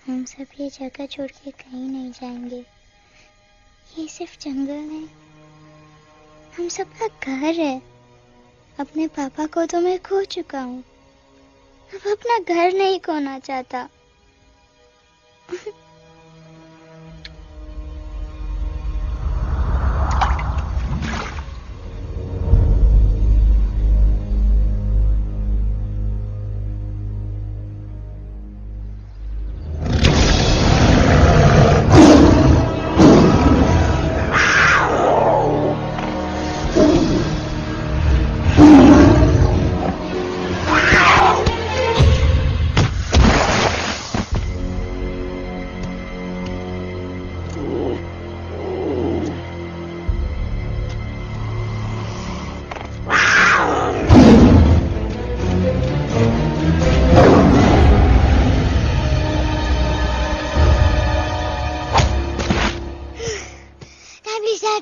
हम सब ये जगह छोड़ के कहीं नहीं जाएंगे। ये सिर्फ जंगल है, हम सबका घर है। अपने पापा को तो मैं खो चुका हूँ, अब अपना घर नहीं खोना चाहता।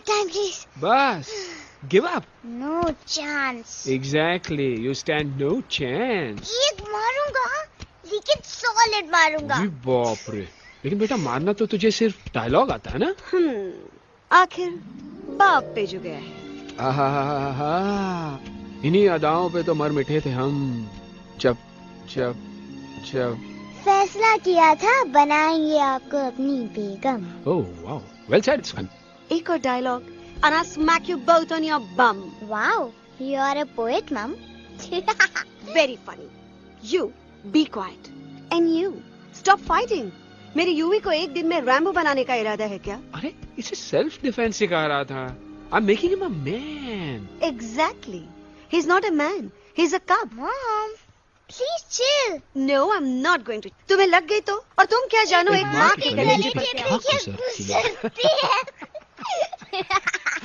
Time, please. बस give up. No chance. Exactly, you stand no chance. एक मारूंगा, लेकिन solid मारूंगा। अरे बाप रे, लेकिन बेटा मारना तो तुझे सिर्फ डायलॉग आता है ना? आखिर बाप पे जो गया है। आहा, इन्हीं अदाओं पे तो मर मिटे थे हम जब जब जब फैसला किया था बनाएंगे आपको अपनी बेगम। ओह वाओ, वेल सेड सन। एक और dialogue and I'll smack you both on your bum. Wow, you are a poet, mom. Very funny. You be quiet and you stop fighting. मेरी यूवी को एक दिन में रैम्बो बनाने का इरादा है क्या? अरे इसे सेल्फ डिफेंस सिखा रहा था। I'm making him a man. Exactly. He's not a man. He's a cub. Mom, please chill. No, I'm not going to. तुम्हें लग गई तो? और तुम क्या जानो एक माँ के कलेजे पर क्या? गुजरती है।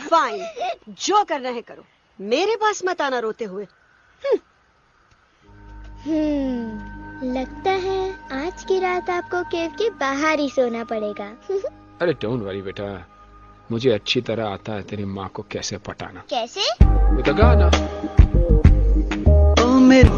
फाइन, जो करना है करो, मेरे पास मत आना रोते हुए। लगता है आज की रात आपको केव के बाहर ही सोना पड़ेगा। अरे डोंट वरी बेटा, मुझे अच्छी तरह आता है तेरी माँ को कैसे पटाना। कैसे? with a गाना। ओ मेरे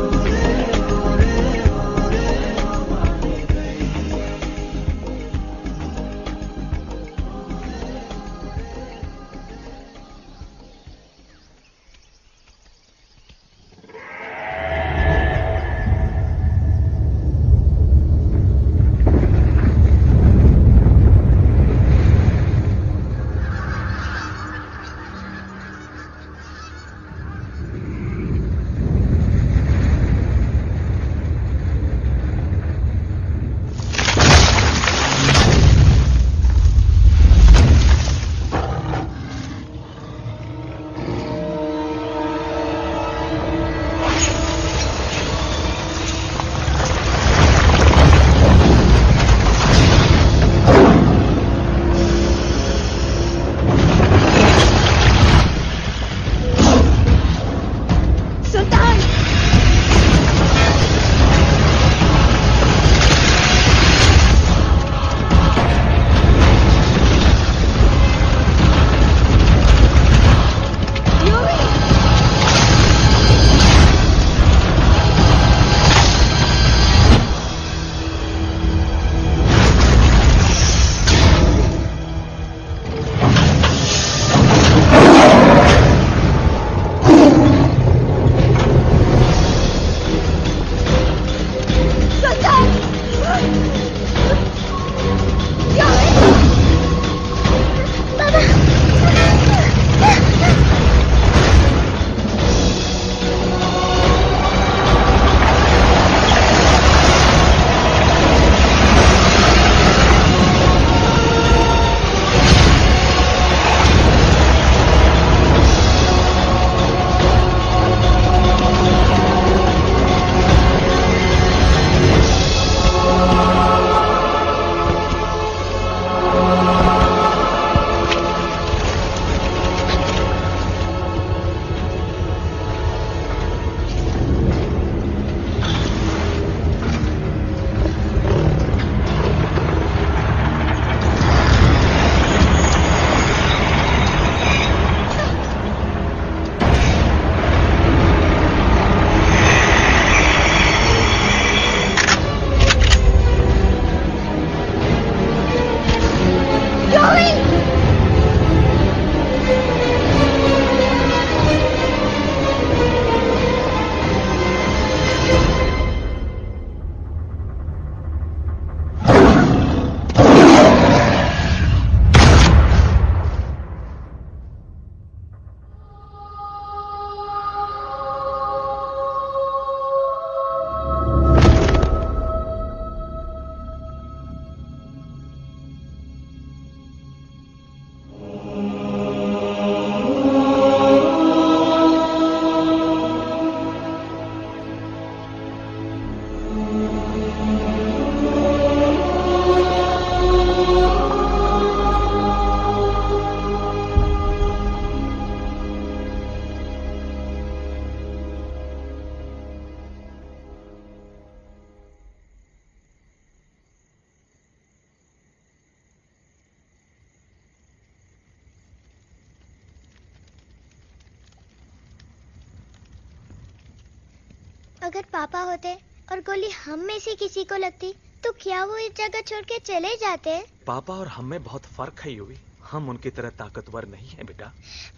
अगर पापा होते और गोली हम में से किसी को लगती तो क्या वो इस जगह छोड़ के चले जाते? पापा और हम में बहुत फर्क है यूवी। हम उनकी तरह ताकतवर नहीं है बेटा।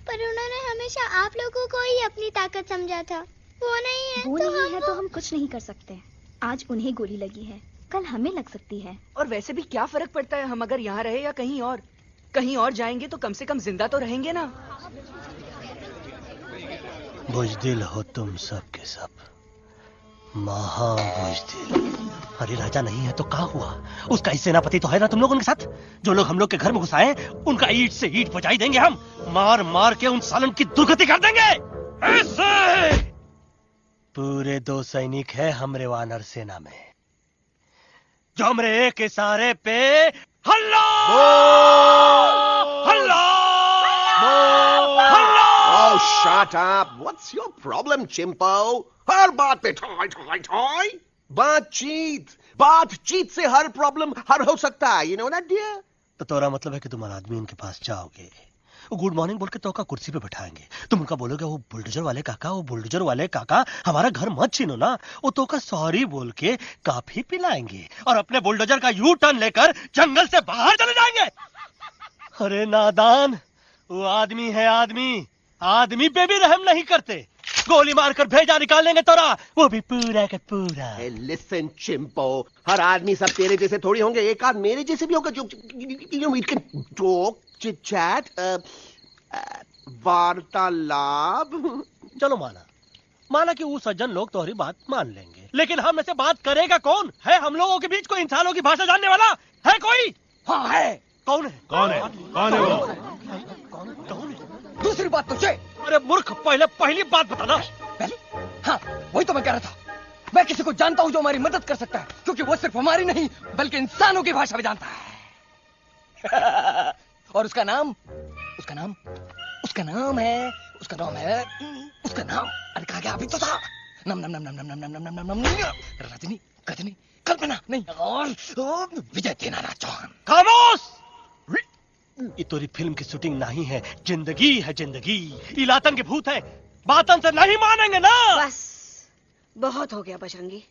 पर उन्होंने हमेशा आप लोगों को ही अपनी ताकत समझा था। वो नहीं है वो तो नहीं है हम तो हम कुछ नहीं कर सकते। आज उन्हें गोली लगी है, कल हमें लग सकती है। और वैसे भी क्या फर्क पड़ता है हम अगर यहाँ रहे या कहीं और? कहीं और जाएंगे तो कम से कम जिंदा तो रहेंगे ना। बुजदिल हो तुम सब के सब, महाबुजदिल। अरे राजा नहीं है तो क्या हुआ? उसका ही सेनापति तो है ना तुम लोग उनके साथ। जो लोग हम लोग के घर में घुसाए उनका ईंट से ईंट बजाई देंगे हम। मार मार के उन सालन की दुर्गति कर देंगे। ऐसे पूरे 2 सैनिक है हमरे वानर सेना में जो हमरे एक इशारे पे हल्ला हल्ला हल्ला। Oh, shut up! What's your problem, Chimpo? हर बात पे ठोय ठोय ठोय। बातचीत से हर प्रॉब्लम हल हो सकता है। You know that, dear? तो तोरा मतलब है कि तुम आदमी उनके पास जाओगे, वो गुड मॉर्निंग बोल के तो का कुर्सी पे बैठाएंगे। तुम उनका बोलोगे वो बुलडोजर वाले काका हमारा घर मत छीनो ना। वो तो का सॉरी बोल के काफी पिलाएंगे और अपने बुलडोजर का यू टर्न लेकर जंगल से बाहर चले जाएंगे। अरे नादान, वो आदमी है आदमी पे भी रहम नहीं करते। गोली मारकर भेजा निकाल लेंगे तोरा, वो भी पूरा का पूरा। Hey, listen, Chimpo. हर आदमी सब तेरे जैसे थोड़ी होंगे। एक आध मेरे जैसे भी होगा जो we can talk, chit chat, वार्तालाप। चलो माना कि वो सज्जन लोग तुम्हारी बात मान लेंगे, लेकिन हम ऐसे बात करेगा कौन? है हम लोगों के बीच कोई इंसानों की भाषा जानने वाला है कोई? हाँ है। कौन है? दूसरी बात तुझे। अरे मूर्ख, पहली बात बताना। पहले? हाँ, वही तो मैं कह रहा था। मैं किसी को जानता हूँ जो हमारी मदद कर सकता है, क्योंकि वो सिर्फ हमारी नहीं बल्कि इंसानों की भाषा भी जानता है। और उसका नाम है अरे कहा गया अभी तो था। नम रजनी गजनी कल्पना नहीं और विजय तेनालीराम चौहान। खामोश! ये तोरी फिल्म की शूटिंग नहीं है, जिंदगी है जिंदगी। इलातन के भूत है, बातन से नहीं मानेंगे ना। बस बहुत हो गया बजरंगी।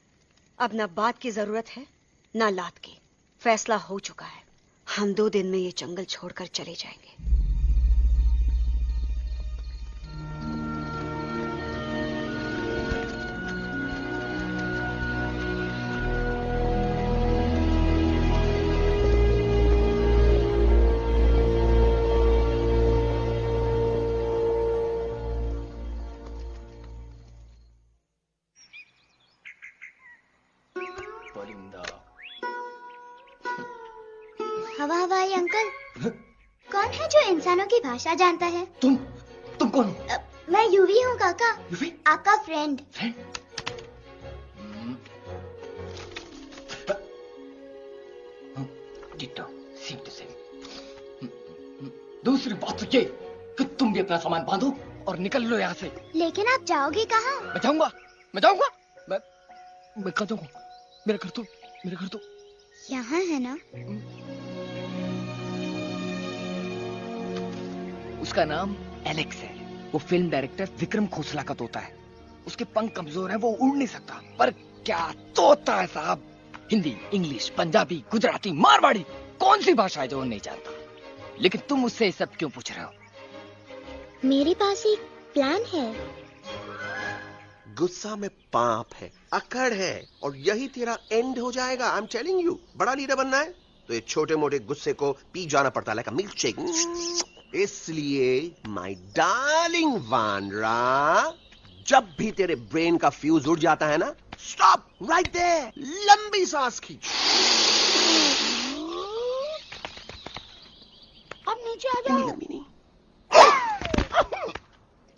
अब ना बात की जरूरत है ना लात की। फैसला हो चुका है। हम 2 दिन में ये जंगल छोड़कर चले जाएंगे। हवाई अंकल, कौन है जो इंसानों की भाषा जानता है? तुम कौन हो? मैं यूवी हूँ काका, यूवी? आपका फ्रेंड। दूसरी बात तो ये कि तुम भी अपना सामान बांधो और निकल लो यहाँ से। लेकिन आप जाओगे कहाँ? मैं जाऊंगा मैं कहाँ जाऊंगा? मेरा घर तो यहाँ है ना? उसका नाम एलेक्स है। वो फिल्म डायरेक्टर विक्रम खोसला का तोता है। उसके पंख कमजोर हैं, वो उड़ नहीं सकता। पर क्या तोता है साहब। हिंदी, इंग्लिश, पंजाबी, गुजराती, मारवाड़ी, कौन सी भाषा है जो वो नहीं जानता? लेकिन तुम उससे सब क्यों पूछ रहे हो? मेरे पास एक प्लान है। गुस्सा में पाप है, अकड़ है, और यही तेरा एंड हो जाएगा। आई एम टेलिंग यू। बड़ा लीडर बनना है तो ये छोटे मोटे गुस्से को पी जाना पड़ता है, लाइक अ मिल्क शेक। इसलिए माय डार्लिंग वानरा, जब भी तेरे ब्रेन का फ्यूज उड़ जाता है ना, स्टॉप राइट देयर, लंबी सांस खींच। अब नीचे आ जाओ। लंबी नहीं।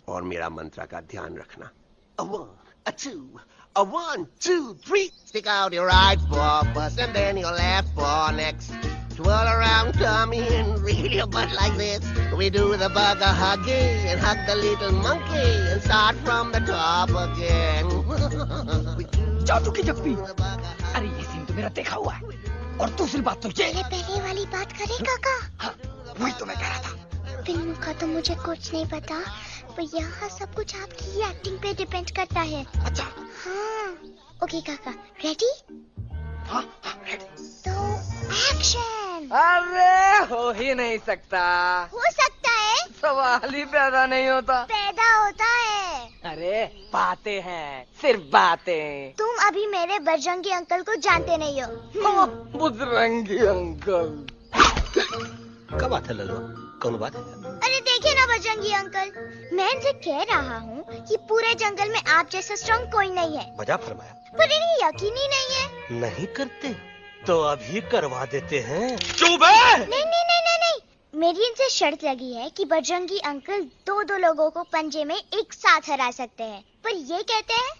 और मेरा मंत्र का ध्यान रखना। A 1, a 2, a 1, 2, 3. Stick out your right paw first and then your left paw next. Twirl around, tummy, and reel your butt like this. We do the bugger huggy and hug the little monkey and start from the top again. जादू की जप्पी। अरे ये scene तो मेरा देखा हुआ है। और दूसरी बात तो ये पहले वाली बात करें काका? हाँ, वही तो मैं कह रहा था। फिल्म का तो मुझे कुछ नहीं पता, पर यहाँ सब कुछ आपकी एक्टिंग पे डिपेंड करता है। अच्छा, हाँ ओके काका रेडी हाँ हाँ रेडी। तो एक्शन। अरे हो ही नहीं सकता, हो सकता है, सवाल ही पैदा नहीं होता। पैदा होता है। अरे बातें हैं, सिर्फ बातें। तुम अभी मेरे बजरंगी अंकल को जानते नहीं हो। बजरंगी अंकल। क्या बात है लल्लू, कौन बात है? अरे देखिए ना बजरंगी अंकल, मैं इनसे कह रहा हूँ कि पूरे जंगल में आप जैसा स्ट्रॉन्ग कोई नहीं है, मजा फरमाया। पर इन्हें यकीन ही नहीं है। नहीं करते तो अभी करवा देते हैं। चुप है। नहीं नहीं नहीं नहीं नहीं, मेरी इनसे शर्त लगी है कि बजरंगी अंकल दो लोगों को पंजे में एक साथ हरा सकते हैं, पर ये कहते हैं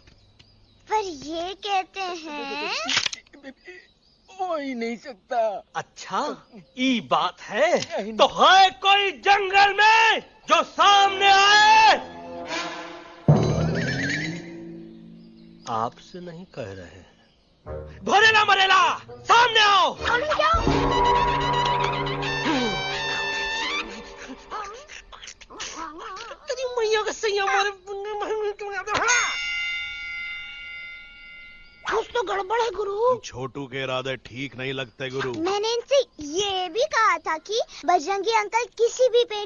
हो ही नहीं सकता। अच्छा ये बात है, तो है कोई जंगल में जो सामने आए? आपसे नहीं कह रहे, भरेला मरेला सामने आओ। मैया का सैया मारे। कुछ तो गड़बड़ है गुरु। छोटू के इरादे ठीक नहीं लगते गुरु। मैंने इनसे ये भी कहा था कि बजरंगी अंकल किसी भी पेड़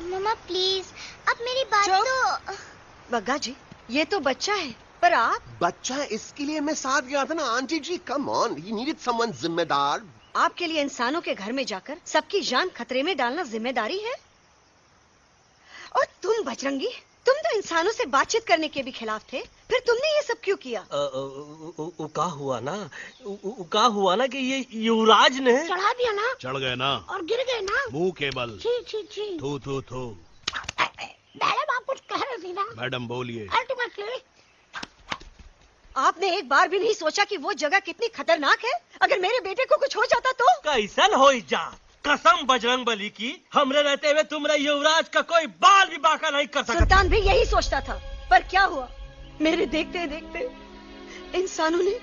मम्मा प्लीज, अब मेरी बात चुप। तो। बग्गा जी, ये तो बच्चा है, पर आप? बच्चा है इसके लिए मैं साथ गया था ना aunty ji. Come on, he needed someone जिम्मेदार। आपके लिए इंसानों के घर में जाकर सबकी जान खतरे में डालना जिम्मेदारी है? और तुम बजरंगी, तुम तो इंसानों से बातचीत करने के भी खिलाफ थे, फिर तुमने ये सब क्यों किया? का हुआ ना कि ये युवराज ने चढ़ा दिया ना चढ़ गए ना और गिर गए ना। मुंह केबल। छी छी छी। थू थू थू। मैडम आप कुछ कह रही थी ना। मैडम बोलिए। अल्टीमेटली आपने एक बार भी नहीं सोचा कि वो जगह कितनी खतरनाक है? अगर मेरे बेटे को कुछ हो जाता तो? कैसन हो जा, कसम बजरंग बली की, हमरे रहते हुए तुमरे युवराज का कोई बाल भी बाका नहीं कर सकता। सुल्तान भी यही सोचता था, पर क्या हुआ? मेरे देखते देखते इंसानों ने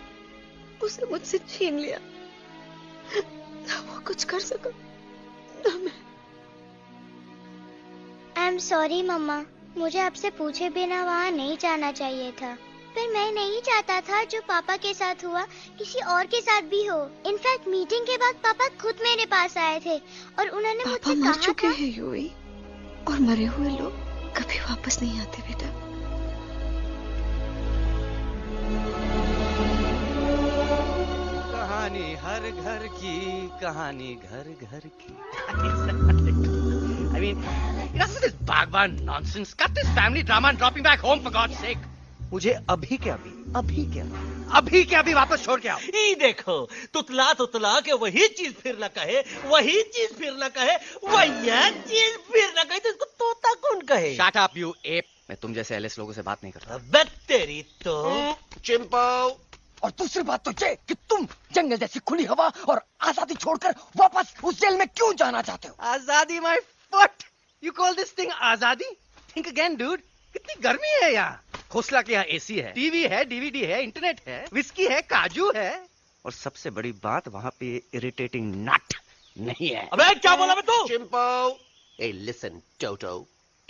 उसे मुझसे छीन लिया। ना वो कुछ कर सका, ना मैं। आई एम सॉरी मम्मा, मुझे आपसे पूछे बिना वहाँ नहीं जाना चाहिए था। पर मैं नहीं चाहता था जो पापा के साथ हुआ किसी और के साथ भी हो। इनफैक्ट मीटिंग के बाद पापा खुद मेरे पास आए थे और उन्होंने मुझसे कहा मर चुके था। हैं यूवी, और मरे हुए लोग कभी वापस नहीं आते बेटा। कहानी हर घर की, कहानी घर घर की। I mean, enough of this Bhagwan nonsense. Cut this family drama and drop me back home for God's sake. मुझे अभी के अभी वापस छोड़ के आओ। ई देखो, तुतला तुतला के वही चीज फिर न कहे, वही चीज फिर न कहे, वही चीज फिर न कहे, तो इसको तोता कौन कहे? Shut up, you ape. मैं तुम जैसे एलिस लोगों से बात नहीं करता। अबे तेरी तो। चिंपो। और दूसरी बात तो ये कि तुम जंगल जैसी खुली हवा और आजादी छोड़कर वापस उस जेल में क्यों जाना चाहते हो? आजादी my foot. You call this thing आजादी? Think again, dude. कितनी गर्मी है यहाँ। खोसला के यहाँ एसी है, टीवी है, डीवीडी है, इंटरनेट है, विस्की है, काजू है, और सबसे बड़ी बात वहाँ पे इरिटेटिंग नट नहीं है। अबे क्या बोला मैं तू? चिंपो। ए लिसन टोटो,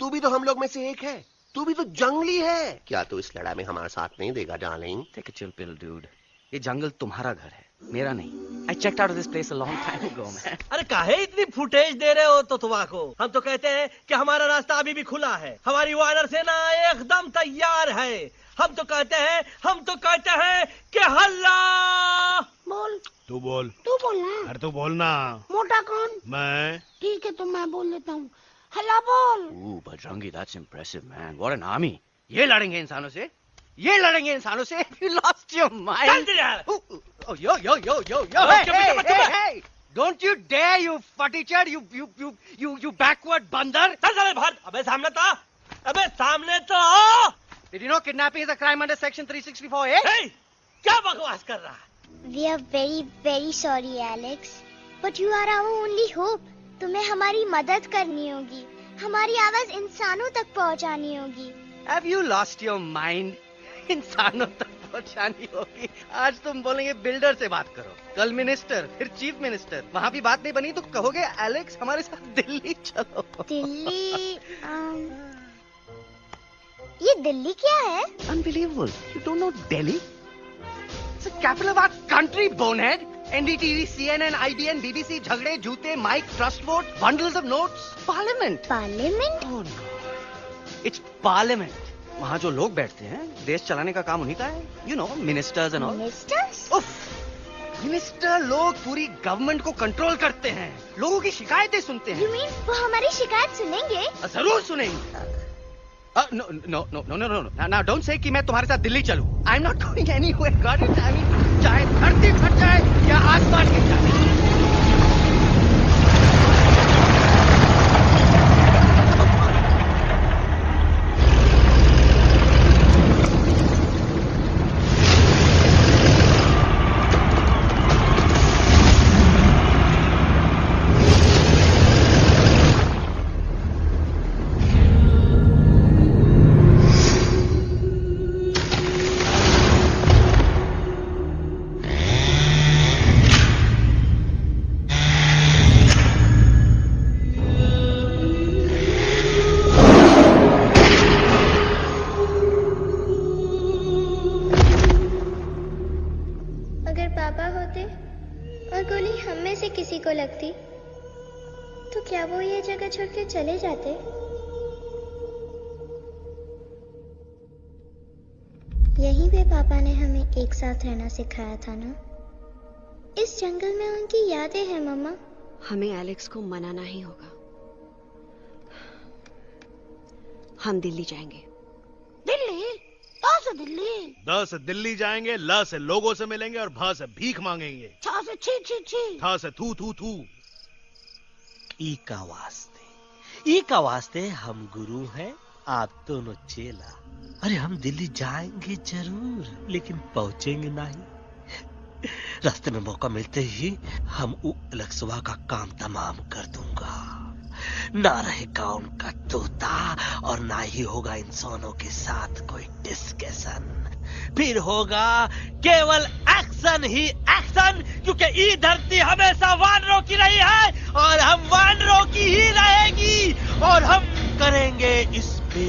तू भी तो हम लोग में से एक है। तू भी तो जंगली है। क्या तू इस लड़ाई में हमारा साथ नहीं देगा darling? Take a chill pill, dude. ये जंगल तुम्हारा घर है, मेरा नहीं। I checked out of this place a long time ago, man. अरे काहे इतनी फुटेज दे रहे हो तुतवा को? हम तो कहते हैं कि हमारा रास्ता अभी भी खुला है, हमारी वानर सेना एकदम तैयार है। हम तो कहते हैं कि हल्ला। बोल। तू बोल। तू बोलना। अरे तू बोलना। मोटा कौन? मैं। ठीक है तो मैं बोल लेता हूँ। हल्ला बोल। Ooh, Bajrangi, that's impressive, man. What an army. ये लड़ेंगे इंसानों से? ये लड़ेंगे इंसानों से? You lost your mind. Oh, yo. Hey. Don't you dare, you futichard, you backward बंदर. चल बाहर। अबे सामने तो आओ। Did you know kidnapping is a crime under section 364A? Hey, क्या बकवास कर रहा है? We are very very sorry Alex, but you are our only hope. तुम्हें हमारी मदद करनी होगी, हमारी आवाज इंसानों तक पहुंचानी होगी। Have you lost your mind? इंसानों तक पहुंचानी होगी। आज तुम बोलेंगे बिल्डर से बात करो, कल मिनिस्टर, फिर चीफ मिनिस्टर। वहाँ भी बात नहीं बनी तो कहोगे एलेक्स हमारे साथ दिल्ली चलो। दिल्ली? ये दिल्ली क्या है? Unbelievable. You don't know Delhi? It's the capital of our country, bonehead. NDTV, CNN, IBN, BBC, झगड़े, जूते, mic, trust vote, bundles of notes, parliament. Parliament? Oh no. It's parliament. वहाँ जो लोग बैठते हैं, देश चलाने का काम उन्हीं का है। You know, ministers and all. Ministers? उफ, मिनिस्टर लोग पूरी गवर्नमेंट को कंट्रोल करते हैं, लोगों की शिकायतें सुनते हैं। You mean वो हमारी शिकायत सुनेंगे? जरूर सुनेंगे। No. Now don't say कि मैं तुम्हारे साथ दिल्ली चलूं. I'm not going anywhere. Got it? I mean, चाहे धरती फट जाए या आसमान गिर जाए। क्या वो ये जगह छोड़ के चले जाते? यहीं पे पापा ने हमें एक साथ रहना सिखाया था ना। इस जंगल में उनकी यादें हैं मम्मा। हमें एलेक्स को मनाना ही होगा। हम दिल्ली जाएंगे। दिल्ली? कहाँ से दिल्ली? द से दिल्ली जाएंगे, ल से लोगों से मिलेंगे और भ से भीख मांगेंगे। छ से छी छी छी। थ से थू थू थू। ई का वास्ते हम गुरु हैं, आप दोनों चेला। अरे हम दिल्ली जाएंगे जरूर, लेकिन पहुंचेंगे नहीं। रास्ते में मौका मिलते ही हम अलक्सवा का काम तमाम कर दूंगा। ना रहेगा उनका तोता और ना ही होगा इंसानों के साथ कोई डिस्कशन। फिर होगा केवल एक्शन ही एक्शन, क्योंकि ये धरती हमेशा वानरों की रही है और हम वानरों की ही रहेगी और हम करेंगे इस पे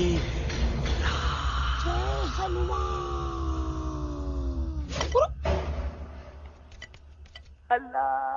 अल्लाह।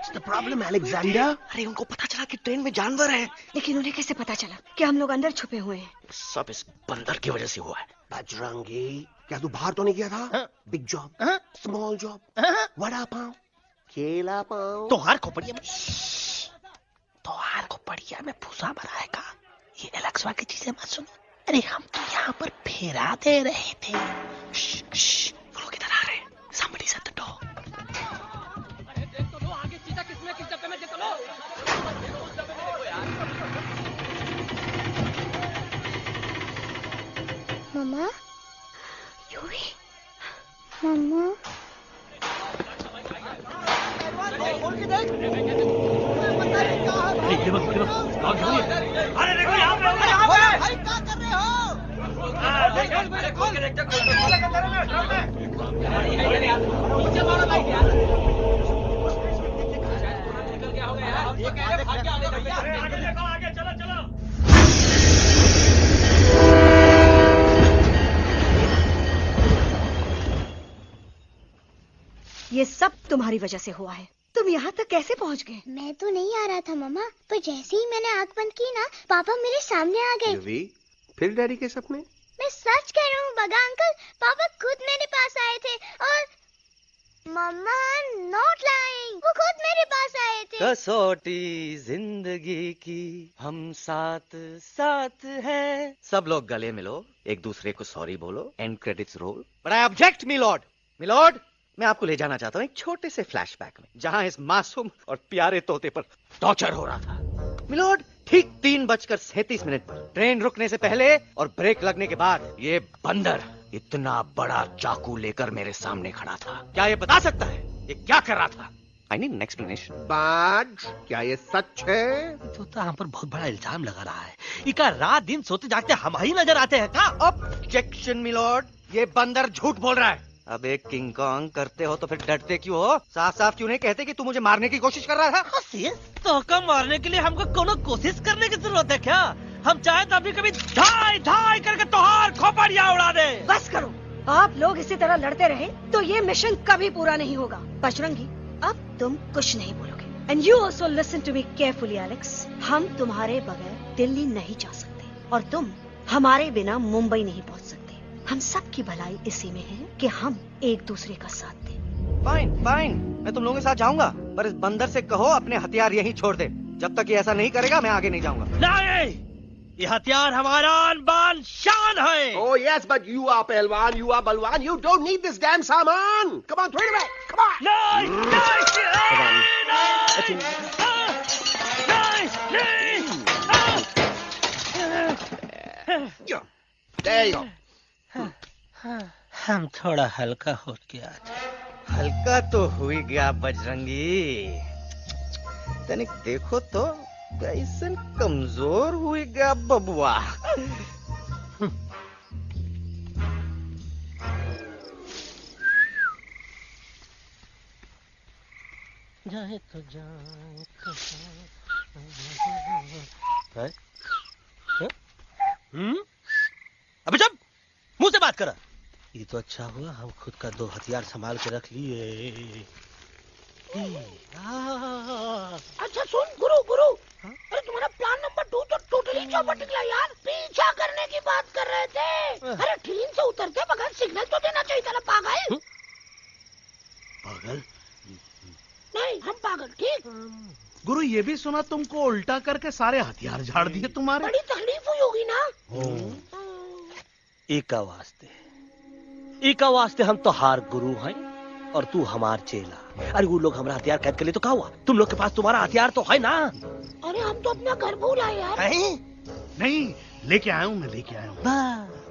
What's the problem, Alexander? अरे उनको पता चला कि ट्रेन में जानवर है। लेकिन उन्हें कैसे पता चला कि हम लोग अंदर छुपे हुए हैं? सब इस बंदर की वजह से हुआ है। बजरंगी, क्या तू बाहर तो नहीं गया था? Big job, small job, vada pav, केला पाव। तोहार खोपड़िया में भूसा भराएगा। ये एलेक्सा की चीजें मत सुनो। अरे हम तो यहाँ पर फेरा दे रहे थे। वो लोग इधर आ रहे हैं। Somebody's at the door. मम्मा, यूवी, मम्मा, अरे देखो यहाँ पे भाई क्या कर रहे ये सब तुम्हारी वजह से हुआ है। तुम यहाँ तक कैसे पहुँच गए? मैं तो नहीं आ रहा था मम्मा, पर जैसे ही मैंने आंख बंद की ना, पापा मेरे सामने आ गए। यूवी, फिर डैडी के सपने? मैं सच कह रहा हूँ बगा अंकल, पापा खुद मेरे पास आए थे और मम्मा नॉट लाइंग, वो खुद मेरे पास आए थे। कसौटी जिंदगी की हम साथ साथ हैं। सब लोग गले मिलो, एक दूसरे को सॉरी बोलो, and credits roll. But I object milord. Milord, मैं आपको ले जाना चाहता हूँ एक छोटे से फ्लैशबैक में, जहाँ इस मासूम और प्यारे तोते पर टॉर्चर हो रहा था। मिलॉर्ड, ठीक 3:37 पर ट्रेन रुकने से पहले और ब्रेक लगने के बाद ये बंदर इतना बड़ा चाकू लेकर मेरे सामने खड़ा था। क्या ये बता सकता है ये क्या कर रहा था? I need an explanation. बाज, क्या ये सच है? तो हम पर बहुत बड़ा इल्जाम लगा रहा है। इका रात दिन सोते जागते हम ही नजर आते हैं का? ऑब्जेक्शन मिलॉर्ड, ये बंदर झूठ बोल रहा है। अब एक किंग कॉन्ग करते हो तो फिर डरते क्यों हो? साफ साफ क्यों नहीं कहते कि तू मुझे मारने की कोशिश कर रहा था? तो कम मारने के लिए हमको कोनो कोशिश करने की जरूरत है क्या? हम चाहे तो अभी कभी धाई धाई करके तोहार खोपड़िया उड़ा दे। बस करो, आप लोग इसी तरह लड़ते रहे तो ये मिशन कभी पूरा नहीं होगा। बजरंगी, अब तुम कुछ नहीं बोलोगे। And you also listen to me carefully Alex. हम तुम्हारे बगैर दिल्ली नहीं जा सकते और तुम हमारे बिना मुंबई नहीं पहुंच सकते। हम सब की भलाई इसी में है कि हम एक दूसरे का साथ दें। फाइन फाइन, मैं तुम लोगों के साथ जाऊंगा, पर इस बंदर से कहो अपने हथियार यहीं छोड़ दे। जब तक ये ऐसा नहीं करेगा मैं आगे नहीं जाऊंगा। नहीं, ये हथियार हमारा आन-बान शान है। Oh yes, but you are पहलवान, you are बलवान, you don't need this damn सामान. Come on, throw it away. Come on. There you go. हम थोड़ा हल्का हो गया। हल्का तो हुई गया बजरंगी, तनिक देखो तो कैसन कमजोर हुई गया बबुआ। जाए तो जाए अबे जब मुंह से बात करा। ये तो अच्छा हुआ हम खुद का 2 हथियार संभाल के रख लिए। अच्छा सुन गुरु, अरे तुम्हारा प्लान नंबर 2 तो टोटली चौपट निकला यार। पीछा करने की बात कर रहे थे। अरे ट्रेन से उतरते बगैर सिग्नल तो देना चाहिए था ना पागल। पागल नहीं, हम पागल, ठीक। गुरु, ये भी सुना तुमको उल्टा करके सारे हथियार झाड़ दिए तुम्हारे। बड़ी तकलीफ हुई होगी ना। एका वास्ते हम तो हार गुरु हैं और तू हमार चेला। अरे वो लोग हमारा हथियार कैद कर ले तो क्या हुआ? तुम लोग के पास तुम्हारा हथियार तो है ना। अरे हम तो अपना घर भूल आए यार। नहीं, लेके आया हूँ, मैं लेके आया हूँ।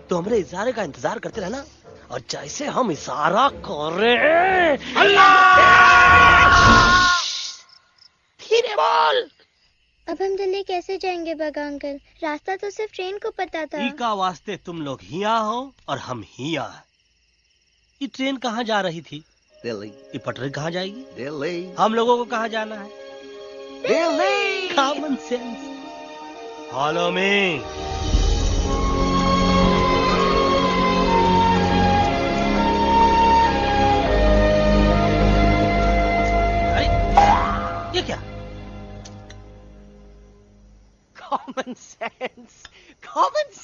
तो हमारे इशारे का इंतजार करते रहना और जैसे हम इशारा कर रहे धीरे बोल। अब हम दिल्ली कैसे जाएंगे बगा अंकल? रास्ता तो सिर्फ ट्रेन को पता था। इका वास्ते तुम लोग हिया हो और हम हिया। ये ट्रेन कहाँ जा रही थी? दिल्ली। ये पटरी कहाँ जाएगी? दिल्ली। हम लोगों को कहाँ जाना है? Delhi. Common sense. Follow me.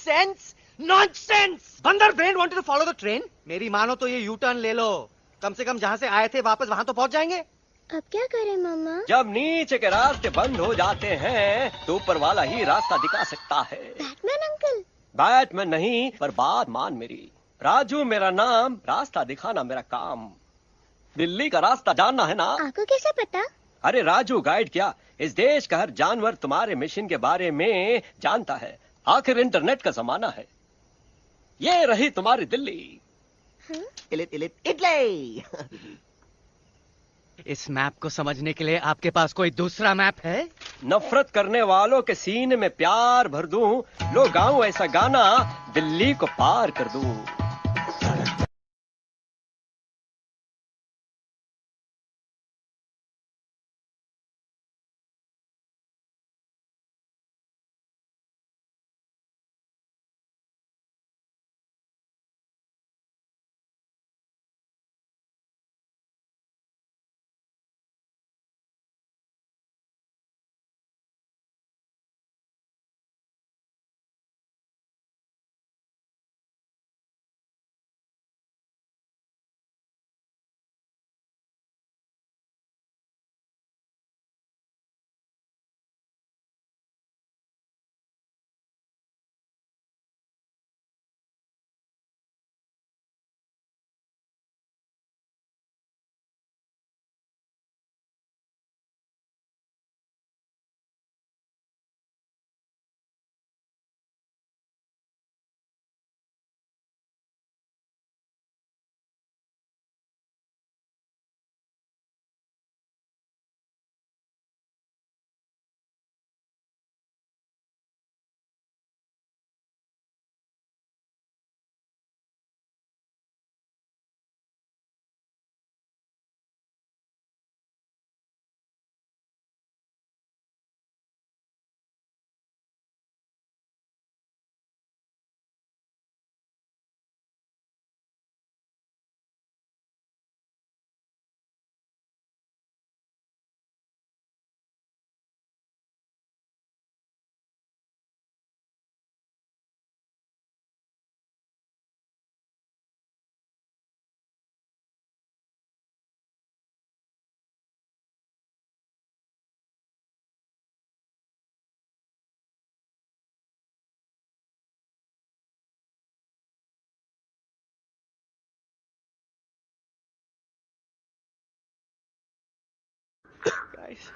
Nonsense nonsense. Bandar brain wanted to follow the train. मेरी मानो तो ये यू टर्न ले लो, कम से कम जहां से आए थे वापस वहां तो पहुंच जाएंगे। अब क्या करें मामा? जब नीचे के रास्ते बंद हो जाते हैं तो ऊपर वाला ही रास्ता दिखा सकता है। Batman uncle. बैटमैन नहीं, पर बात मान मेरी। राजू मेरा नाम, रास्ता दिखाना मेरा काम। दिल्ली का रास्ता जानना है ना? आपको कैसे पता? अरे राजू गाइड क्या, इस देश का हर जानवर तुम्हारे मिशन के बारे में जानता है। आखिर इंटरनेट का जमाना है। ये रही तुम्हारी दिल्ली। इटली। इस मैप को समझने के लिए आपके पास कोई दूसरा मैप है? नफरत करने वालों के सीने में प्यार भर दूं, लो गाऊं ऐसा गाना, दिल्ली को पार कर दूं।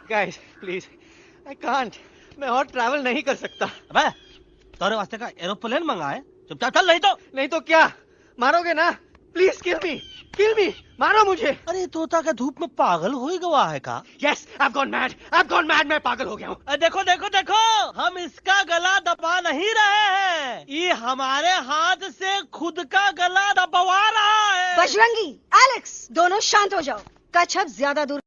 Guys, please, I can't. मैं और ट्रैवल नहीं कर सकता। अबे, तोरे वास्ते का एरोप्लेन मंगाए, चुपचाप चल, नहीं तो क्या मारोगे ना? प्लीज किल मी, मारो मुझे। अरे तोता का धूप में पागल हो ही गवा है का? Yes, I've gone mad, मैं पागल हो गया हूँ। देखो, हम इसका गला दबा नहीं रहे हैं, ये हमारे हाथ से खुद का गला दबवा रहा है। बजरंगी, एलेक्स, दोनों शांत हो जाओ। कच्छप ज्यादा दूर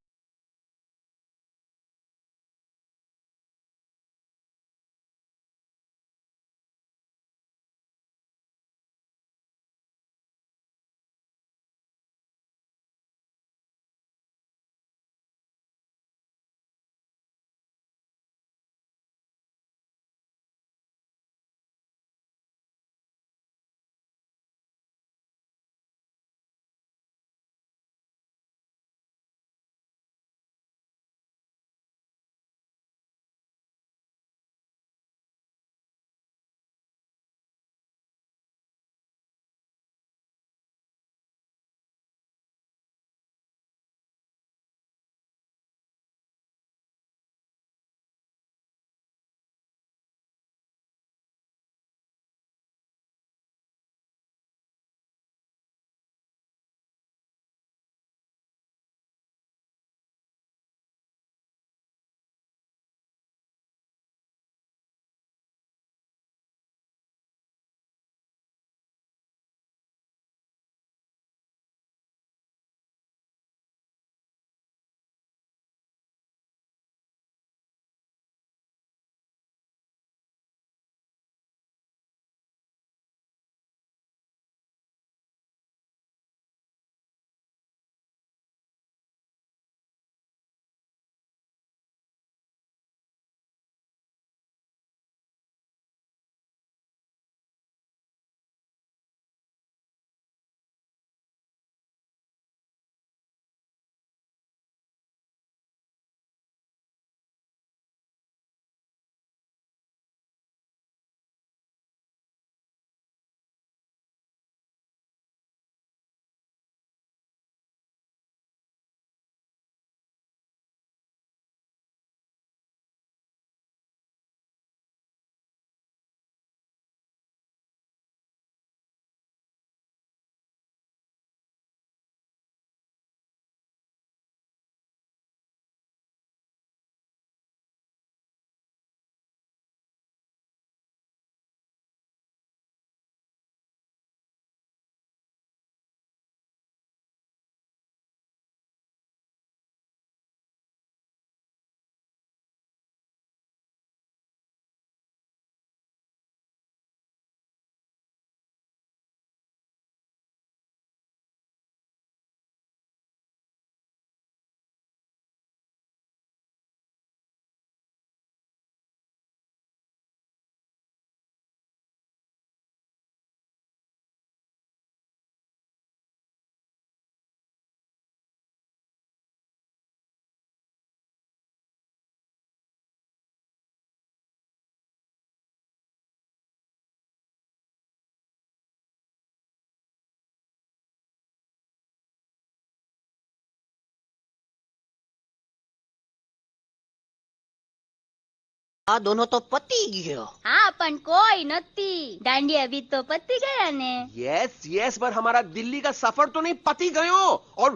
આ દોનો તો પતી ગયો. हाँ पण कोई नती डांडिया भी तो पति गया ने. यस यस, पर हमारा दिल्ली का सफर तो नहीं पति गयो. और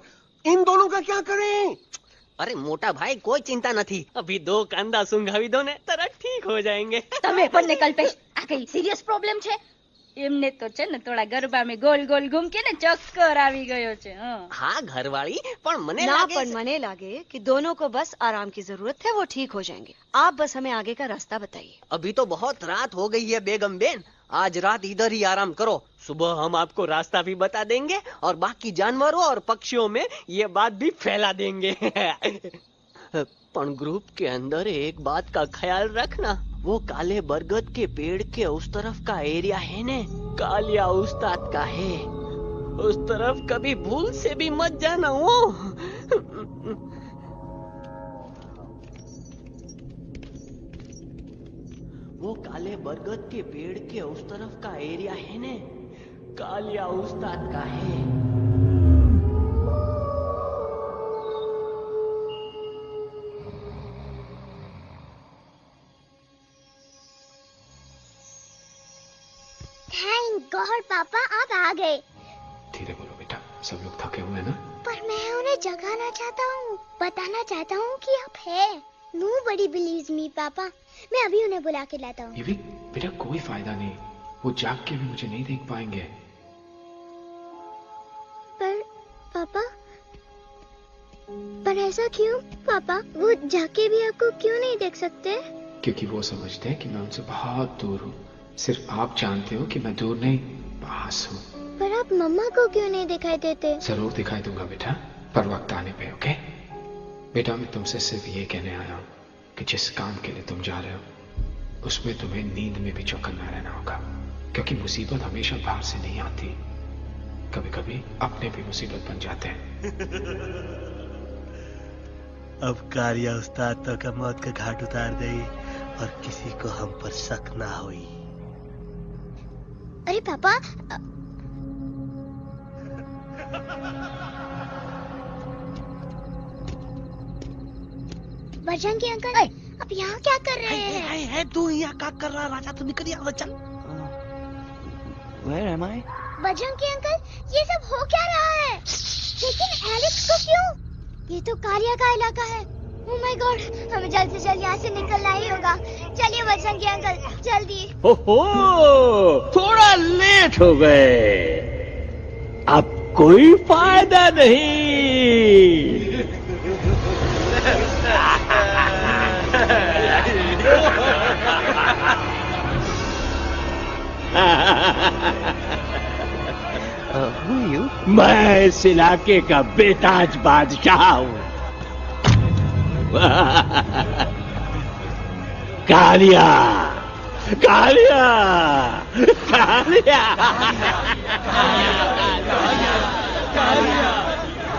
इन दोनों का क्या करें? અરે મોટા ભાઈ કોઈ ચિંતા નથી. અભી દો કાંદા સુંઘાવી દો ને તરત ઠીક हो जाएंगे. તમે પણ ને કલ્પેશ આ કઈ સિરિયસ પ્રોબ્લેમ છે? એમને તો છે ને થોડા ગરબામાં ગોલ गोल घूम के ने चक्कर આવી ગયો છે. हाँ घरवाली, पर मने ना लागे पर मने लागे कि दोनों को बस आराम की जरूरत है, वो ठीक हो जाएंगे. आप बस हमें आगे का रास्ता बताइए. अभी तो बहुत रात हो गई है बेगम बेन. आज रात इधर ही आराम करो. सुबह हम आपको रास्ता भी बता देंगे और बाकी जानवरों और पक्षियों में ये बात भी फैला देंगे. पर ग्रुप के अंदर एक बात का ख्याल रखना, वो काले बरगद के पेड़ के उस तरफ का एरिया है ने कालिया उस्ताद का है. उस तरफ कभी भूल से भी मत जाना. वो काले बरगद के पेड़ के उस तरफ का एरिया है ने कालिया उस्ताद का है. थैंक गॉड पापा आप आ गए. धीरे बोलो बेटा, सब लोग थके हुए हैं ना. पर मैं उन्हें जगाना चाहता हूँ, बताना चाहता हूँ कि आप है. Nobody believes me पापा. मैं अभी उन्हें बुला के लाता हूँ. ये भी बेटा कोई फायदा नहीं, वो जाग के भी मुझे नहीं देख पाएंगे. पर पापा, पर ऐसा क्यों पापा? वो जाके भी आपको क्यों नहीं देख सकते? क्योंकि वो समझते हैं कि मैं उनसे बहुत दूर हूँ. सिर्फ आप जानते हो कि मैं दूर नहीं, पास हूँ. पर आप मम्मा को क्यों नहीं दिखाई देते? जरूर दिखाई दूंगा बेटा, पर वक्त आने पे. ओके बेटा, मैं तुमसे सिर्फ ये कहने आया हूँ कि जिस काम के लिए तुम जा रहे हो उसमें तुम्हें नींद में भी चौकन्ना रहना होगा. क्योंकि मुसीबत हमेशा बाहर से नहीं आती, कभी कभी अपने भी मुसीबत बन जाते हैं. अब कालिया उस्ताद तो का मौत का घाट उतार दे और किसी को हम पर शक ना हुई. अरे पापा, बजरंगी अंकल अब यहाँ क्या कर रहे हैं? है तू यहाँ क्या कर रहा? राजा तू निकल यहाँ, चल. Where am I? Bajrangi uncle, ये सब हो क्या रहा है? लेकिन एलेक्स को क्यों? ये तो कालिया का इलाका है. ओह माय गॉड, हमें जल्द से जल्द यहाँ से निकलना ही होगा. चलिए बजरंगी अंकल, जल्दी. ओहो, थोड़ा लेट हो गए. अब कोई फायदा नहीं. मैं इस इलाके का बेताज बादशाह हूँ. कालिया, कालिया, कालिया.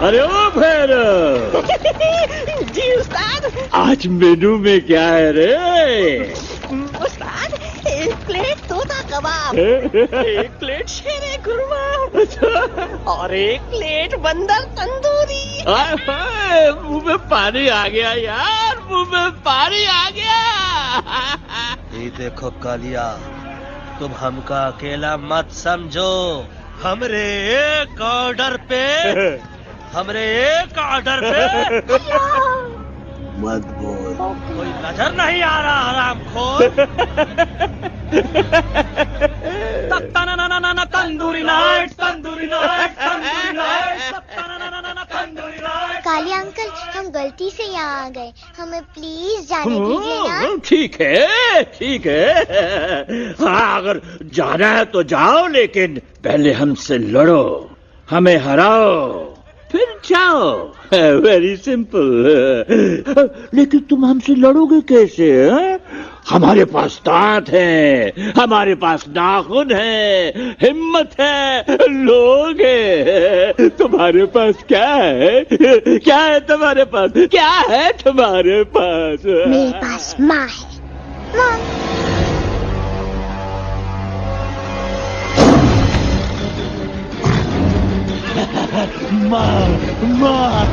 अरे ओ भैरव. जी उस्ताद. आज मेनू में क्या है रे? उस्ताद, एक प्लेट तोता कबाब, एक प्लेट शेरे खुरमा और एक प्लेट बंदर तंदूरी. मुंह में पानी आ गया यार, मुंह में पानी आ गया. ये देखो कालिया, तुम हमका अकेला मत समझो. हमरे एक ऑर्डर पे मत बोल. कोई नजर नहीं आ रहा हरामखोर. Tandoori night, tandoori night, tandoori night, tandoori night. Kalia uncle, हम गलती से यहाँ आ गए, हमें प्लीज जाने दीजिए ना. ठीक है, ठीक है. हाँ, अगर जाना है तो जाओ, लेकिन पहले हमसे लड़ो, हमें हराओ, फिर जाओ. Very simple. लेकिन तुम हमसे लड़ोगे कैसे? हमारे पास दांत है, हमारे पास नाखून है, हिम्मत है, लोग है. तुम्हारे पास क्या है? क्या है तुम्हारे पास? क्या है तुम्हारे पास? मेरे पास माँ है. माँ, माँ.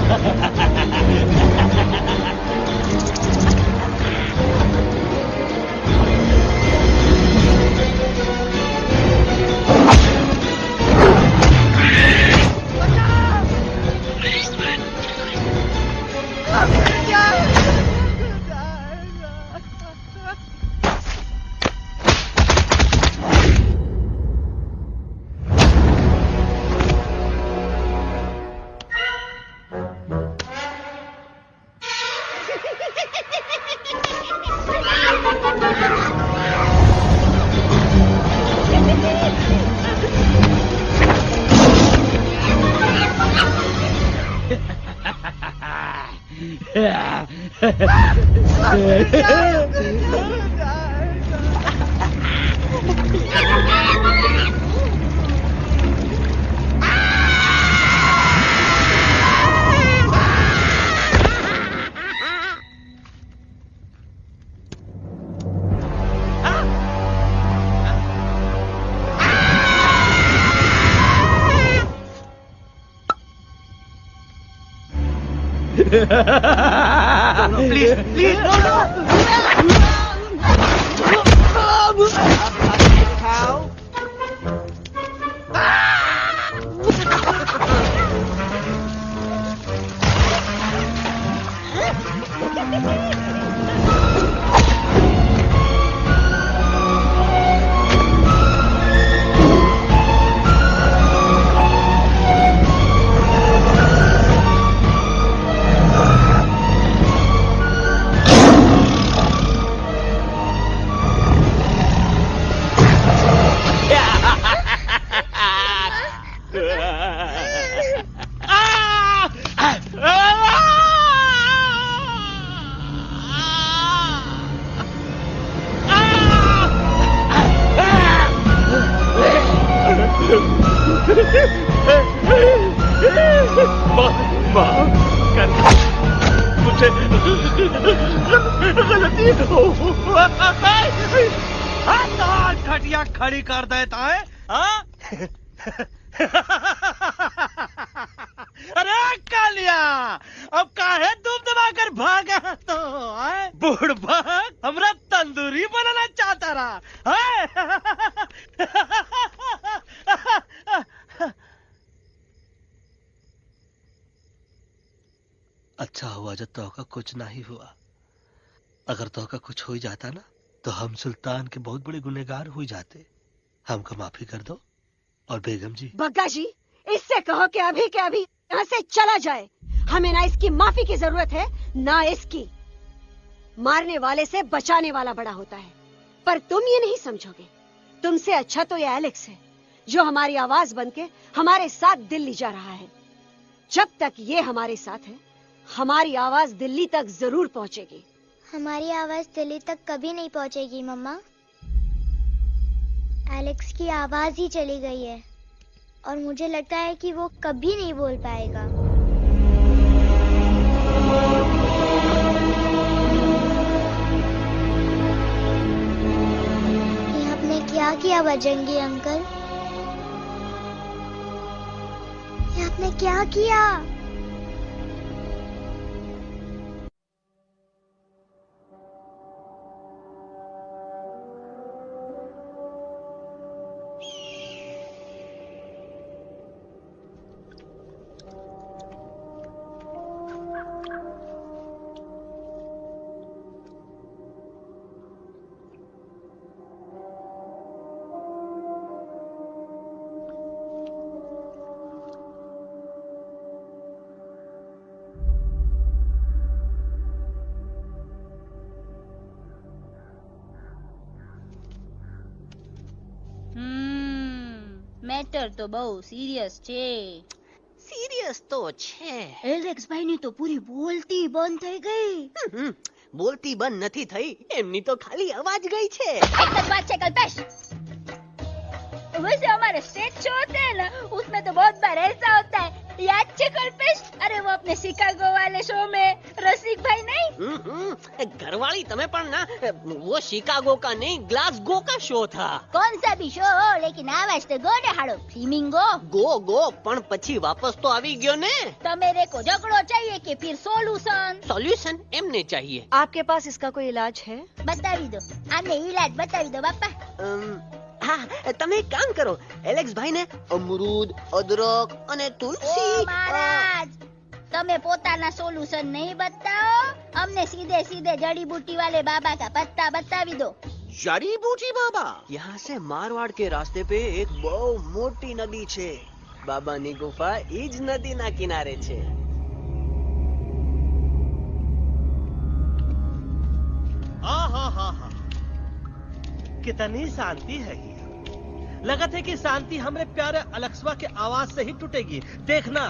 प्लीज प्लीज मुझे गलती हो घटिया खड़ी कर देता है अरे कालिया अब काहे तुम दबाकर भागा तो बुढ़बा हमरा तंदूरी बनाना चाहता रहा अच्छा हुआ जब तोहका कुछ नहीं हुआ। अगर तोहका कुछ हो जाता ना तो हम सुल्तान के बहुत बड़े गुनहगार हो जाते। हमको माफी कर दो। और बेगम जी, बग्गा जी, इससे कहो कि अभी के अभी यहाँ से चला जाए। हमें ना इसकी माफी की जरूरत है ना इसकी। मारने वाले से बचाने वाला बड़ा होता है, पर तुम ये नहीं समझोगे। तुमसे अच्छा तो ये एलेक्स है जो हमारी आवाज बनके हमारे साथ दिल्ली जा रहा है। जब तक ये हमारे साथ है हमारी आवाज दिल्ली तक जरूर पहुंचेगी। हमारी आवाज दिल्ली तक कभी नहीं पहुंचेगी मम्मा। एलेक्स की आवाज ही चली गई है और मुझे लगता है कि वो कभी नहीं बोल पाएगा। ये आपने क्या किया बजरंगी अंकल? ये आपने क्या किया? મેટર તો બહુ સિરિયસ છે. सीरियस तो छे. એલેક્સ ભાઈ ની તો પૂરી બોલતી બંધ થઈ ગઈ. बोलती बंद નથી થઈ, એમની તો ખાલી અવાજ ગઈ છે. एक बात છે कल्पेश, वैसे हमारे स्टेज शो होते हैं ना, उसमें तो बहुत बार ऐसा होता है, याद है कल्पेश? अरे वो अपने शिकागो वाले शो में रसिक भाई नहीं? घरवाली तुम्हें पण ना, वो शिकागो का नहीं ग्लासगो का शो था. कौन सा भी शो हो, लेकिन आवाज तो गो ने हाड़ो. फ्लेमिंगो गो पण પછી वापस तो આવી ગયો ने. तो मेरे को झगड़ो चाहिए कि फिर सॉल्यूशन एमने चाहिए. आपके पास इसका कोई इलाज है? बतावी दो, आने इलाज बतावी दो बापा. हाँ, તમે એક કામ કરો, એલેક્સ ભાઈ ને અમરૂદ, અદરક અને તુલસી. ओ महाराज, તમે પોતાના સોલ્યુશન नहीं बताओ, हमने सीधे सीधे जड़ी बूटी वाले बाबा का पत्ता बतावी दो. जड़ी बूटी बाबा? यहाँ से मारवाड़ के रास्ते पे एक बहु मोटी नदी छे. बाबानी गुफा ईज नदी ना किनारे छे. कितनी शांति है ये। लगत है कि शांति हमरे प्यारे अलेक्सवा के आवाज से ही टूटेगी। देखना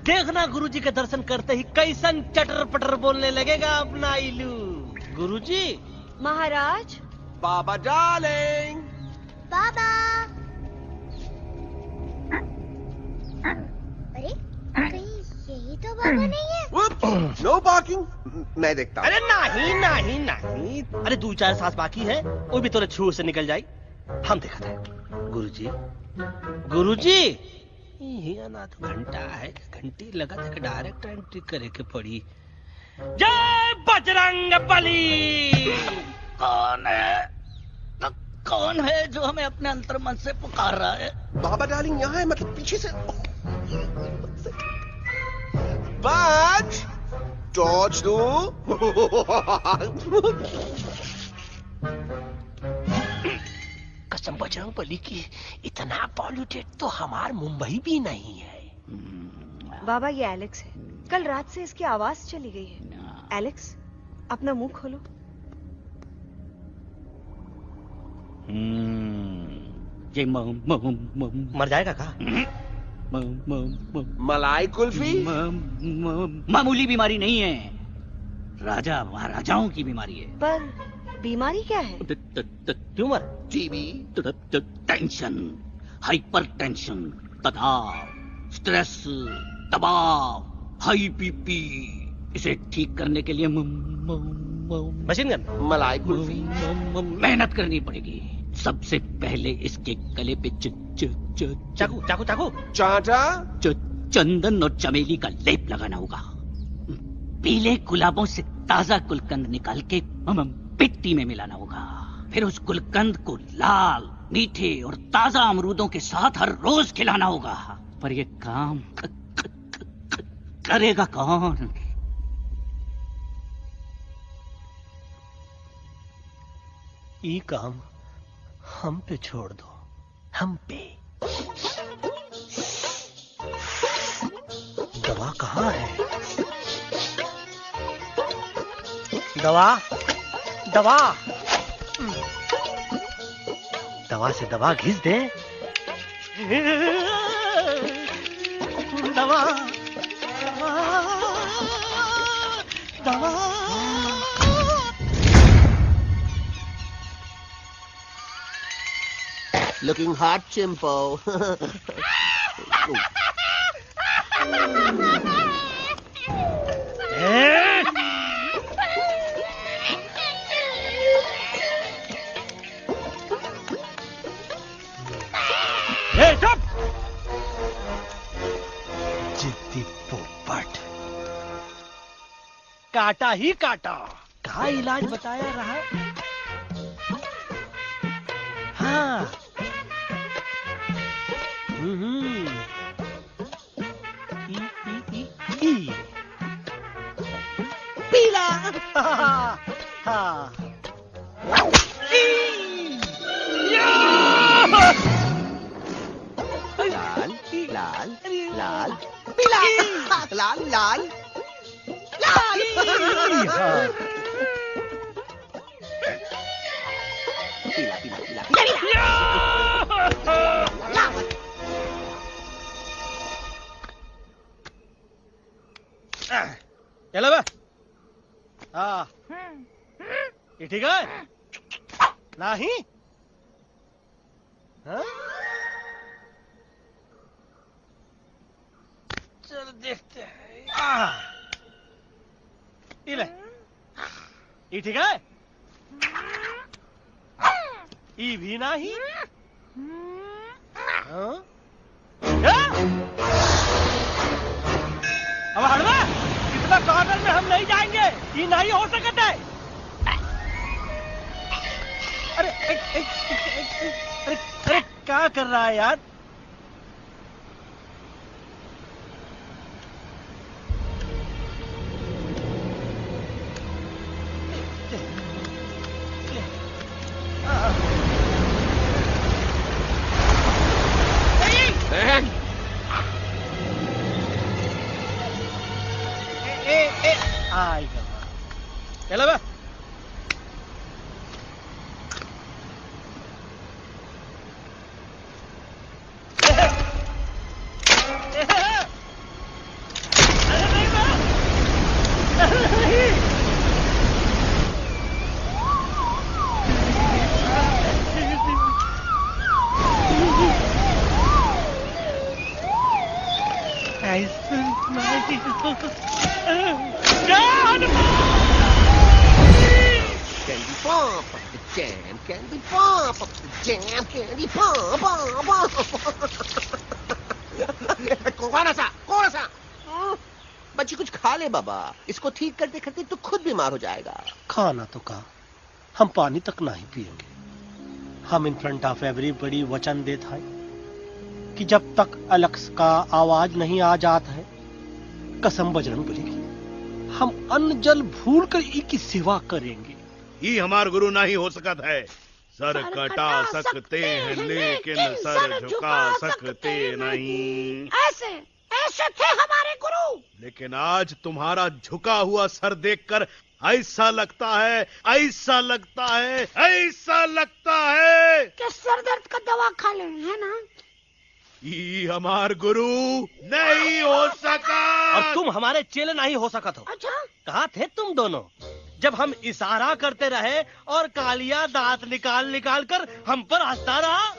देखना गुरुजी के दर्शन करते ही कैसन चटर पटर बोलने लगेगा अपना इलू। गुरुजी। महाराज। बाबा डार्लिंग। बाबा। अरे कहीं यही तो बाबा नहीं है? No parking. मैं देखता हूँ। अरे नहीं नहीं नहीं, अरे 2-4 सांस बाकी है, वो भी तोरे छू से निकल जाए। हम देखा था गुरुजी। गुरुजी ये ना तो घंटा है, घंटी लगा था कि डायरेक्ट एंट्री करे के पड़ी। जय बजरंग बली। कौन है? कौन है जो हमें अपने अंतर मन से पुकार रहा है? बाबा डार्लिंग यहाँ है, मतलब पीछे से। बच टॉर्च दो। कसम बजरंग बली की, इतना पॉल्यूटेड तो हमार मुंबई भी नहीं है। बाबा ये एलेक्स है, कल रात से इसकी आवाज चली गई है। एलेक्स अपना मुंह खोलो। ये मर जाएगा का? मलाई कुल्फी? मामूली बीमारी नहीं है, राजा महाराजाओं की बीमारी है। पर बीमारी क्या है? Tumour, TB, tension, hyper tension, तनाव, स्ट्रेस, दबाव, हाई बीपी। इसे ठीक करने के लिए मशीन गन, मलाई कुल्फी, मेहनत करनी पड़ेगी। सबसे पहले इसके गले पे चाकू चाकू चाकू चाटा, चंदन और चमेली का लेप लगाना होगा। पीले गुलाबों से ताजा गुलकंद निकाल के मिट्टी में मिलाना होगा। फिर उस गुलकंद को लाल, मीठे और ताजा अमरूदों के साथ हर रोज खिलाना होगा। पर ये काम करेगा कौन? ये काम हम पे छोड़ दो, हम पे। दवा कहाँ है? दवा, दवा, दवा से दवा घिस दे। दवा, दवा। Looking hot, Chimpo. जिद्दी पोपट, काटा ही काटा। कहाँ इलाज बताया रहा? हाँ। पीला। हाँ। लाल, लाल, लाल, पीला, लाल, लाल, लाल। पीला, पीला, पीला, पीला। चलो बे। हाँ, ये ठीक है? नहीं? हाँ? चल देखते हैं। ये ले, ये ठीक है? ये भी नहीं? हाँ? अब हड़वा, इतना कॉर्नर में हम नहीं जाएंगे, ये नहीं हो सकता है। अरे अरे अरे क्या कर रहा है यार? चलो बे। जैम कैंडी पापा कौन सा बच्ची कुछ खा ले बाबा, इसको ठीक करते करते तो खुद बीमार हो जाएगा। खाना तो का, हम पानी तक नहीं पिएंगे। हम इन फ्रंट ऑफ एवरीबॉडी वचन देता है कि जब तक एलेक्स का आवाज नहीं आ जाता है, कसम बजरंग बली की, हम अन्न जल भूल कर की सेवा करेंगे। ये हमार गुरु नहीं हो सकता है। सर कटा सकते हैं लेकिन सर झुका सकते नहीं। ऐसे ऐसे थे हमारे गुरु। लेकिन आज तुम्हारा झुका हुआ सर देखकर ऐसा लगता है कि सर दर्द का दवा खा ले, है ना? ये हमार गुरु नहीं हो सका। और तुम हमारे चेले नहीं हो सका। तो अच्छा, कहाँ थे तुम दोनों जब हम इशारा करते रहे और कालिया दांत निकाल निकाल कर हम पर हंसता रहा?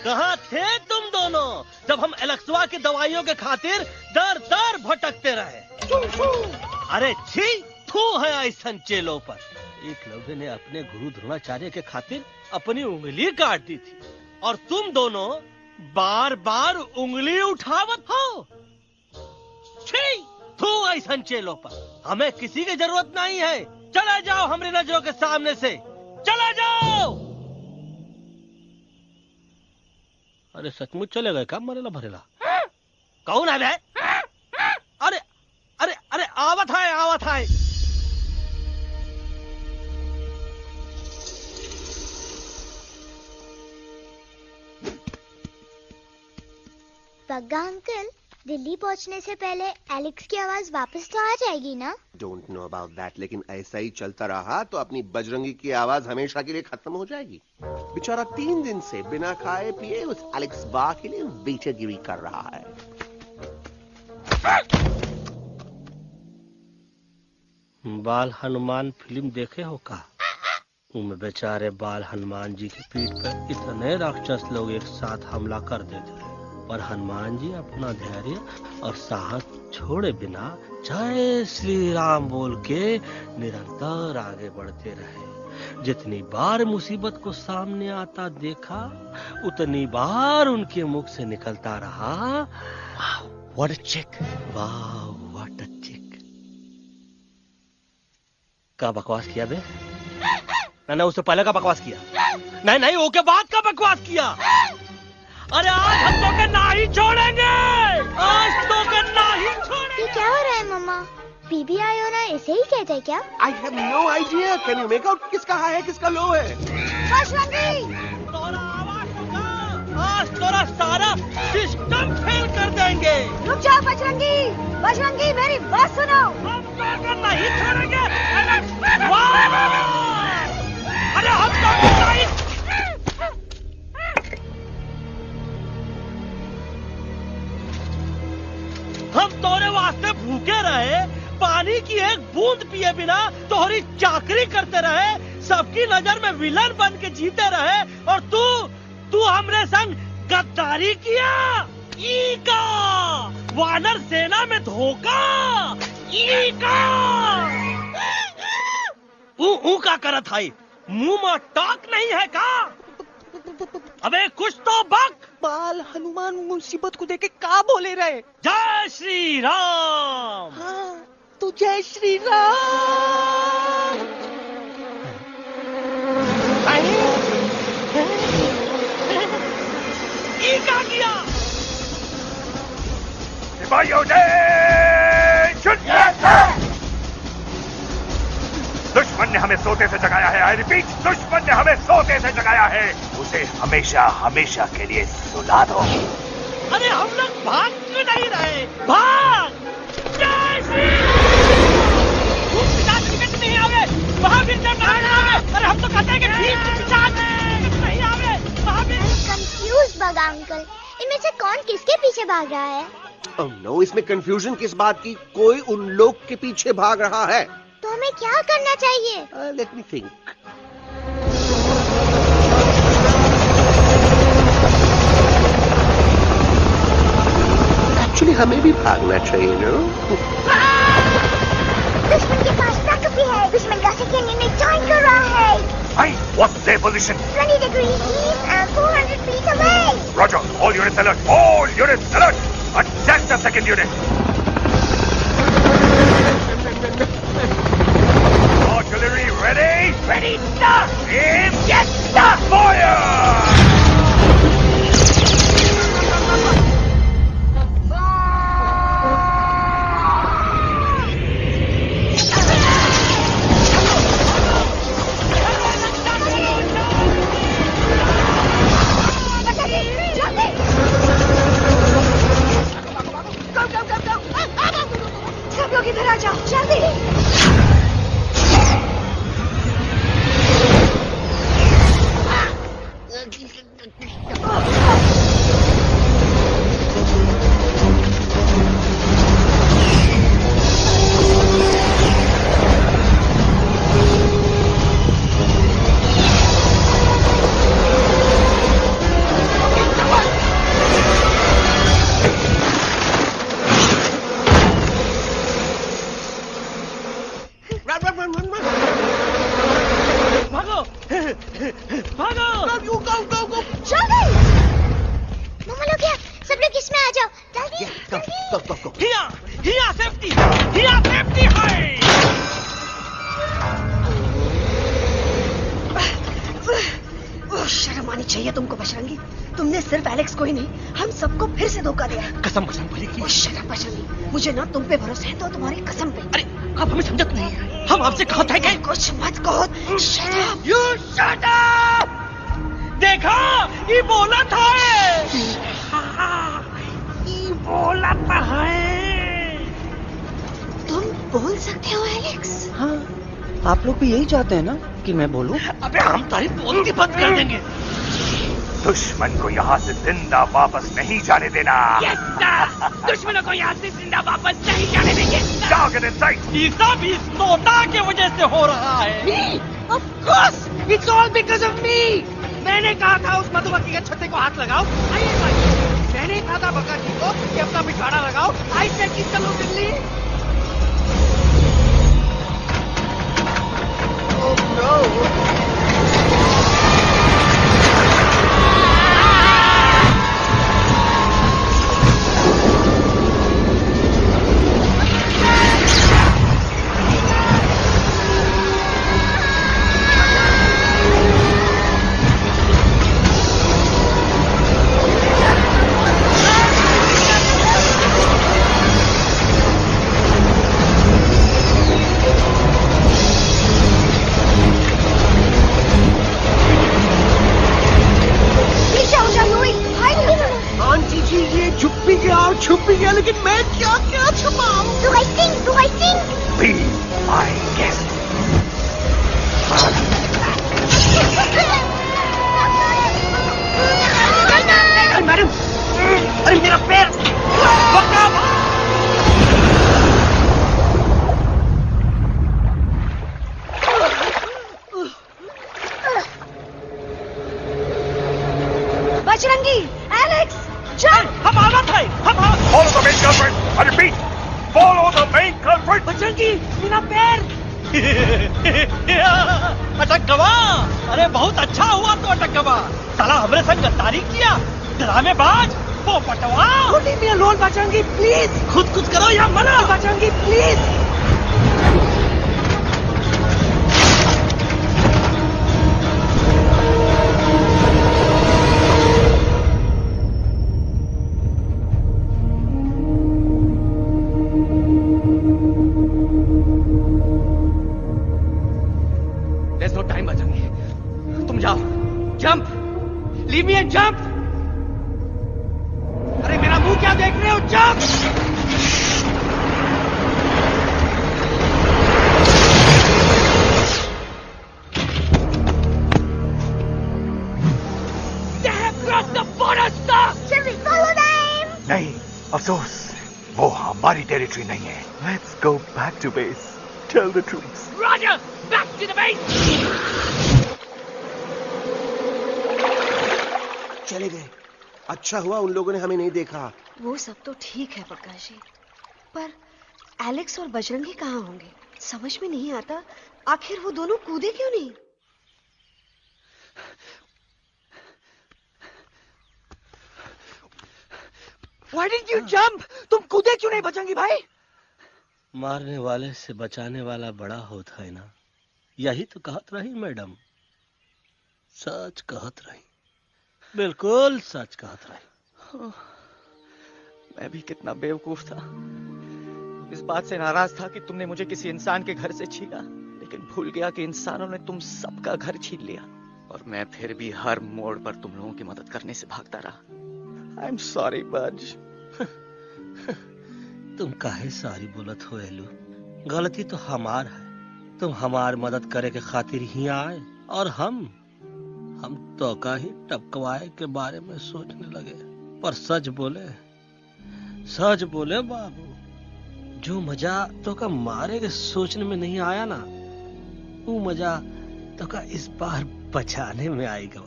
कहाँ थे तुम दोनों जब हम एलेक्सवा की दवाइयों के खातिर दर दर भटकते रहे? अरे छी, थू है ऐसा चेलों पर। एकलव्य ने अपने गुरु द्रोणाचार्य के खातिर अपनी उंगली काट दी थी और तुम दोनों बार बार उंगली उठावत हो। छी, थू ऐसा चेलों पर। हमें किसी की जरूरत नहीं है। चले जाओ हमारी नजरों के सामने से, चले जाओ। अरे सचमुच चले गए क्या? मरेला भरेला कौन है बे? अरे अरे अरे आवत है। बग्गा अंकल, दिल्ली पहुंचने से पहले एलेक्स की आवाज वापस तो आ जाएगी ना? डोंट नो अबाउट दैट, लेकिन ऐसा ही चलता रहा तो अपनी बजरंगी की आवाज हमेशा के लिए खत्म हो जाएगी। बेचारा 3 दिन से बिना खाए पिए उस एलेक्स बा के लिए बेचागिरी कर रहा है। बाल हनुमान फिल्म देखे हो का? उनमें बेचारे बाल हनुमान जी की पीठ पर इतने राक्षस लोग एक साथ हमला कर देते हैं, पर हनुमान जी अपना धैर्य और साहस छोड़े बिना जय श्री राम बोल के निरंतर आगे बढ़ते रहे। जितनी बार मुसीबत को सामने आता देखा, उतनी बार उनके मुख से निकलता रहा, व्हाट अ चिक, वाह व्हाट अ चिक। का बकवास किया बे? नहीं, उससे पहले का बकवास किया। नहीं, ओके बाद का बकवास किया। अरे आज हम तो के नहीं छोड़ेंगे, आज तो के नहीं छोड़ेंगे। ये क्या हो रहा है मम्मा? बीबी आई हो ना, ऐसे ही कहते हैं क्या? I have no idea. Can you make out किसका हाई है किसका लो है? बजरंगी! तोरा आवाज होगा, आज तोरा सारा सिस्टम फेल कर देंगे। रुक जाओ बजरंगी, मेरी बात सुनो। हम तो के नहीं छोड़ेंगे। अरे हम तो के नहीं। हम तोरे वास्ते भूखे रहे, पानी की एक बूंद पिए बिना तोहरी चाकरी करते रहे, सबकी नजर में विलन बन के जीते रहे, और तू हमरे संग गद्दारी किया। ईका वानर सेना में धोखा। ईका का करत है, मुंह में टाक नहीं है का? अबे कुछ तो बक। बाल हनुमान मुसीबत को देखे का बोले रहे? जय श्री राम। हाँ, तो जय श्री राम। ये क्या किया? सिपाहियों दुश्मन ने हमें सोते से जगाया है। आई रिपीट, दुश्मन ने हमें सोते से जगाया है। उसे हमेशा हमेशा के लिए सुला दो। अरे हम लोग भाग क्यों नहीं रहे? भाग! जय श्री नहीं आवे, महावीर जब नहीं आवे। अरे हम तो कहते हैं कि नहीं आवे, महावीर। कंफ्यूज बग्गा अंकल, इनमें से कौन किसके पीछे भाग रहा है? Oh no, इसमें कंफ्यूजन किस बात की? कोई उन लोग के पीछे भाग रहा है। तो हमें क्या करना चाहिए? Let me think. Actually, हमें भी भागना चाहिए, no? दुश्मन के पास ताकत भी है। दुश्मन का सेकंड में जॉइन कर रहा है। What's their position? 20 degrees east and 400 feet away. Roger. All units alert. All units alert. Attack the second unit. Artillery ready? Ready, start! Aim. Yes, start! Fire! सब लोग इधर आ जाओ, जल्दी। शर्म आनी चाहिए तुमको बजरंगी। तुमने सिर्फ एलेक्स को ही नहीं, हम सबको फिर से धोखा दिया। कसम बजरंग बली की। शर्म बजरंगी, मुझे ना तुम पे भरोसा है तो तुम्हारी कसम पे। अरे आप हमें समझत नहीं है, हम आपसे कहते हैं कि कुछ मत कहो। Shut up! You shut up! देखा, ये बोला था। ये बोला था। तुम बोल सकते हो एलेक्स? हाँ, आप लोग भी यही चाहते हैं ना कि मैं बोलूं? अबे हम तारी बोलती बंद कर देंगे। दुश्मन को यहाँ से जिंदा वापस नहीं जाने देना। Yes, sir! दुश्मनों को यहाँ से जिंदा वापस नहीं जाने देंगे। Target in sight. ये सब इस तोता की वजह से हो रहा है। Me? Of course! It's all because of me! मैंने कहा था उस मधुमक्खी के छत्ते को हाथ लगाओ। आइए भाई, मैंने कहा था बका जी को कि अपना पिछवाड़ा लगाओ। आई सेड कि चलो दिल्ली। Oh no! छुप भी गया, लेकिन मैं क्या क्या छुपाऊं? Do I sing? Do I sing? Be my guest. Madam, अरे मेरा पैर! बजरंगी, एलेक्स, चल! हम आना था, हम Follow the main culprit. I repeat, follow the main culprit. Bajrangi, मेरा पैर! अटक गवा। अरे बहुत अच्छा हुआ तो अटक गवा। साला हमरे संग गद्दारी किया, ड्रामेबाज, पोपटवा। Leave me alone, Bajrangi, please! खुद कुछ करो या मरो। Bajrangi, please! There's no time, Bajrangi. तुम जाओ, jump, leave me and jump। अरे मेरा मुंह क्या देख रहे हो, jump. They have crossed the border, sir! Shall we follow them? नहीं, अफसोस, वो हमारी टेरिटरी नहीं है। Let's go back to base. Tell the troops. Roger! Back to the base! चले गए। अच्छा हुआ उन लोगों ने हमें नहीं देखा। वो सब तो ठीक है प्रकाश जी, पर एलेक्स और बजरंगी कहाँ होंगे? समझ में नहीं आता, आखिर वो दोनों कूदे क्यों नहीं? Why didn't you jump? तुम कूदे क्यों नहीं बचेंगी भाई? मारने वाले से बचाने वाला बड़ा होता है ना, यही तो कहत रही मैडम, सच कहत रही, बिल्कुल सच कहत रही। मैं भी कितना बेवकूफ था, इस बात से नाराज था कि तुमने मुझे किसी इंसान के घर से छीना, लेकिन भूल गया कि इंसानों ने तुम सबका घर छीन लिया और मैं फिर भी हर मोड़ पर तुम लोगों की मदद करने से भागता रहा। I'm sorry, बज। तुम काहे सारी बोलत हो एलू? गलती तो हमार है, तुम हमार मदद करे के खातिर ही आए और हम तो का ही टपकवाए के बारे में सोचने लगे। पर सच बोले बाबू, जो मजा तो का मारे के सोचने में नहीं आया ना, वो मजा तो का इस बार बचाने में आएगा।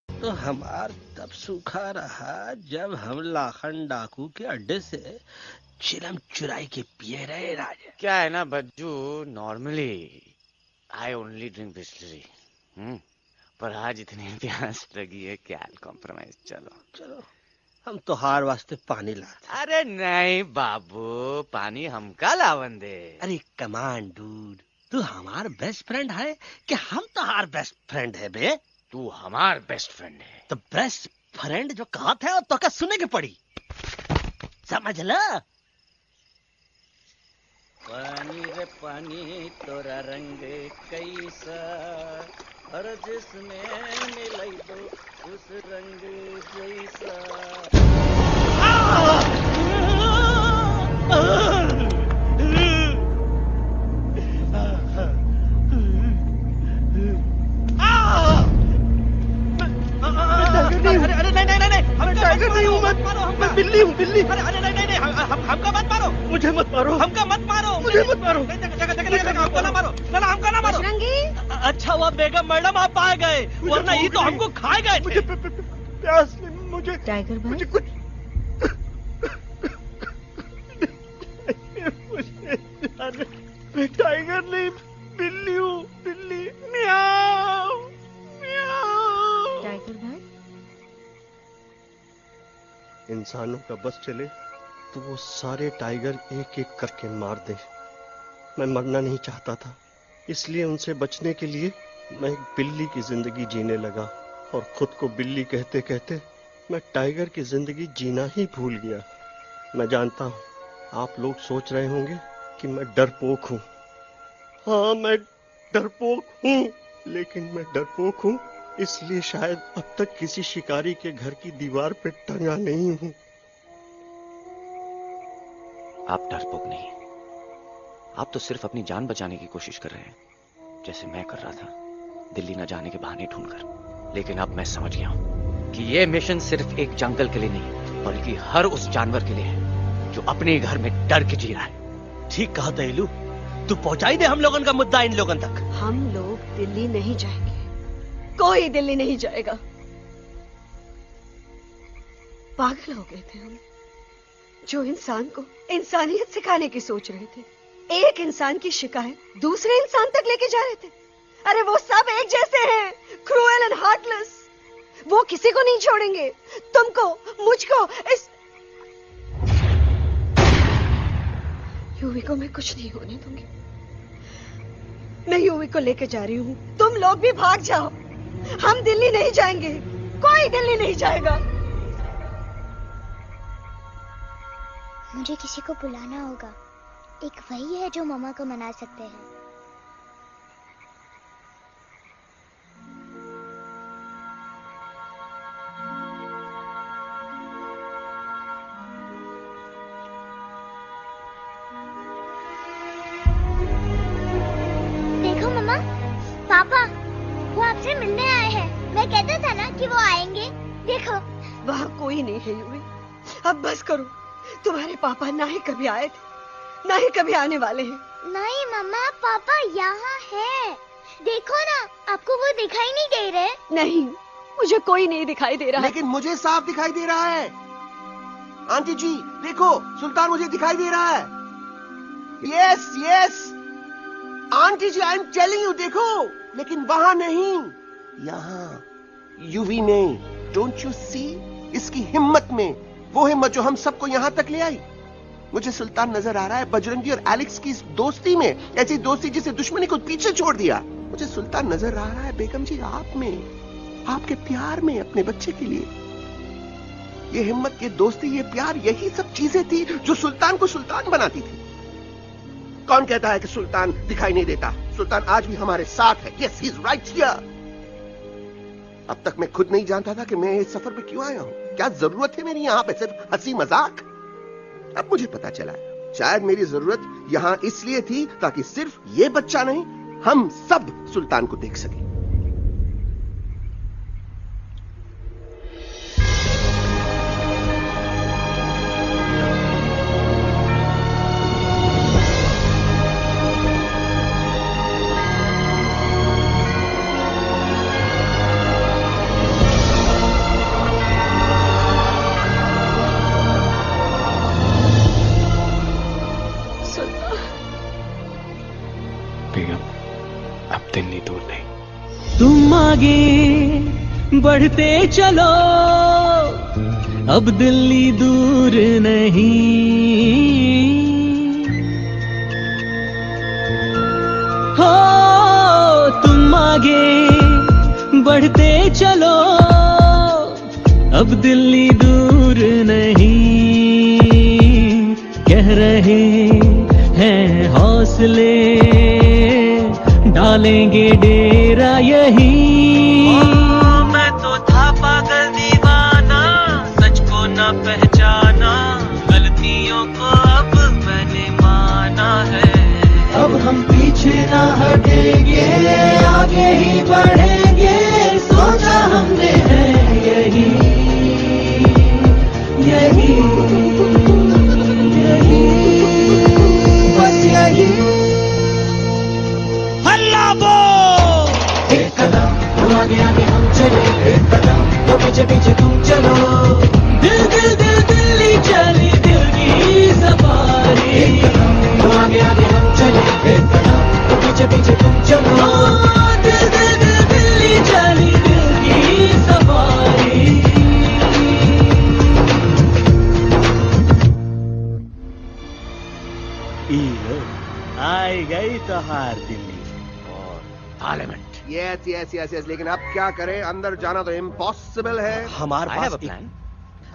तो हमार तब सूखा रहा जब हम लाखन डाकू के अड्डे से चिलम चुराई के पिए रहे राजा। क्या है ना Bajju, normally I only drink Bisleri, पर आज इतनी प्यास लगी है क्या कॉम्प्रोमाइज। चलो हम तो हार वास्ते पानी लाते। अरे नहीं बाबू, पानी हमका लावन दे। अरे कमान डूड, तू हमार बेस्ट फ्रेंड है कि हम तो हार बेस्ट फ्रेंड है बे? तू हमार बेस्ट फ्रेंड है। तो बेस्ट फ्रेंड जो कहा था तो क्या सुने के पड़ी, समझ ला। पानी रे पानी तोरा रंग कैसा, हर जिसमें मिलाई दो उस रंग जैसा। अरे नहीं, हम टाइगर नहीं हूँ, मैं बिल्ली हूँ, बिल्ली। अरे नहीं, हमका मत मारो, मुझे मत मारो, हमका मत मारो, मुझे मत मारो, हमको ना मारो, हमका ना मारो। अच्छा हुआ बेगम मैडम आप आ गए, वरना ये तो हमको खाए गए। मुझे प्यास नहीं, मुझे टाइगर भाई, मुझे कुछ मैं टाइगर नहीं, बिल्ली हूँ, बिल्ली। म्याऊ म्याऊ। टाइगर भाई, इंसानों का बस चले तो वो सारे टाइगर एक एक करके मार दे। मैं मरना नहीं चाहता था, इसलिए उनसे बचने के लिए मैं एक बिल्ली की जिंदगी जीने लगा और खुद को बिल्ली कहते कहते मैं टाइगर की जिंदगी जीना ही भूल गया। मैं जानता हूँ आप लोग सोच रहे होंगे कि मैं डरपोक हूँ। हाँ, मैं डरपोक हूँ, लेकिन मैं डरपोक हूँ इसलिए शायद अब तक किसी शिकारी के घर की दीवार पे टंगा नहीं हूँ। आप डरपोक नहीं, आप तो सिर्फ अपनी जान बचाने की कोशिश कर रहे हैं, जैसे मैं कर रहा था दिल्ली न जाने के बहाने ढूंढकर। लेकिन अब मैं समझ गया हूं कि यह मिशन सिर्फ एक जंगल के लिए नहीं, बल्कि हर उस जानवर के लिए है जो अपने घर में डर के जी रहा है। ठीक कहा दहलू, तू पहुंचाई दे हम लोगन का मुद्दा इन लोगन तक। हम लोग दिल्ली नहीं जाएंगे, कोई दिल्ली नहीं जाएगा। पागल हो गए थे हम, जो इंसान को इंसानियत सिखाने की सोच रहे थे, एक इंसान की शिकायत दूसरे इंसान तक लेके जा रहे थे। अरे वो सब एक जैसे हैं, क्रूएल एंड हार्टलेस। वो किसी को नहीं छोड़ेंगे, तुमको, मुझको, इस यूवी को मैं कुछ नहीं होने दूंगी। मैं यूवी को लेके जा रही हूँ, तुम लोग भी भाग जाओ। हम दिल्ली नहीं जाएंगे, कोई दिल्ली नहीं जाएगा। मुझे किसी को बुलाना होगा, एक वही है जो मामा को मना सकते हैं। देखो मामा, पापा वो आपसे मिलने आए हैं। मैं था ना कि वो आएंगे। देखो वहाँ कोई नहीं है यूवी। अब बस करो। तुम्हारे पापा ना ही कभी आए थे, ना ही कभी आने वाले हैं। नहीं मम्मा, पापा यहाँ है। देखो ना, आपको वो दिखाई नहीं दे रहे? नहीं, मुझे कोई नहीं दिखाई दे रहा। लेकिन मुझे साफ दिखाई दे रहा है। आंटी जी देखो, सुल्तान मुझे दिखाई दे रहा है। Yes yes aunty ji, I am telling you, देखो। लेकिन वहां नहीं, यहाँ यूवी में। Don't you see? इसकी हिम्मत में, वो हिम्मत जो हम सबको यहाँ तक ले आई। मुझे सुल्तान नजर आ रहा है बजरंगी और एलेक्स की इस दोस्ती में, ऐसी दोस्ती जिसे दुश्मनी को पीछे छोड़ दिया। मुझे सुल्तान नजर आ रहा है बेगम जी आप में, आपके प्यार में, अपने बच्चे के लिए। ये हिम्मत, ये दोस्ती, ये प्यार, यही सब चीजें थी जो सुल्तान को सुल्तान बनाती थी। कौन कहता है कि सुल्तान दिखाई नहीं देता? सुल्तान आज भी हमारे साथ है। Yes, he is right here. अब तक मैं खुद नहीं जानता था कि मैं इस सफर पे क्यों आया हूं। क्या जरूरत है मेरी यहाँ पे सिर्फ हंसी मजाक? अब मुझे पता चला है, शायद मेरी जरूरत यहाँ इसलिए थी ताकि सिर्फ ये बच्चा नहीं, हम सब सुल्तान को देख सके। दिल्ली दूर नहीं। तुम आगे बढ़ते चलो, अब दिल्ली दूर नहीं। हो तुम आगे बढ़ते चलो, अब दिल्ली दूर नहीं। कह रहे हैं हौसले, डालेंगे डेरा यही। मैं तो था पागल दीवाना, सच को न पहचाना, गलतियों को अब मैंने माना है। अब हम पीछे ना हटेंगे, आगे ही बढ़ेंगे, सोचा हमने है यही यही यही, बस यही। एक कदम तो आगे आगे हम चले, एक कदम तो पीछे पीछे तुम चलो। दिल दिल दिल दिल्ली चली, दिल की सफारी। एक कदम तो आगे आगे हम चले, एक कदम तो पीछे पीछे तुम चलो। दिल दिल दिल दिल्ली चली, दिल की सफारी। आई गई तो हार Delhi parliament. Yes yes yes yes, लेकिन अब क्या करें? अंदर जाना तो इम्पॉसिबल है। हमारे पास प्लान।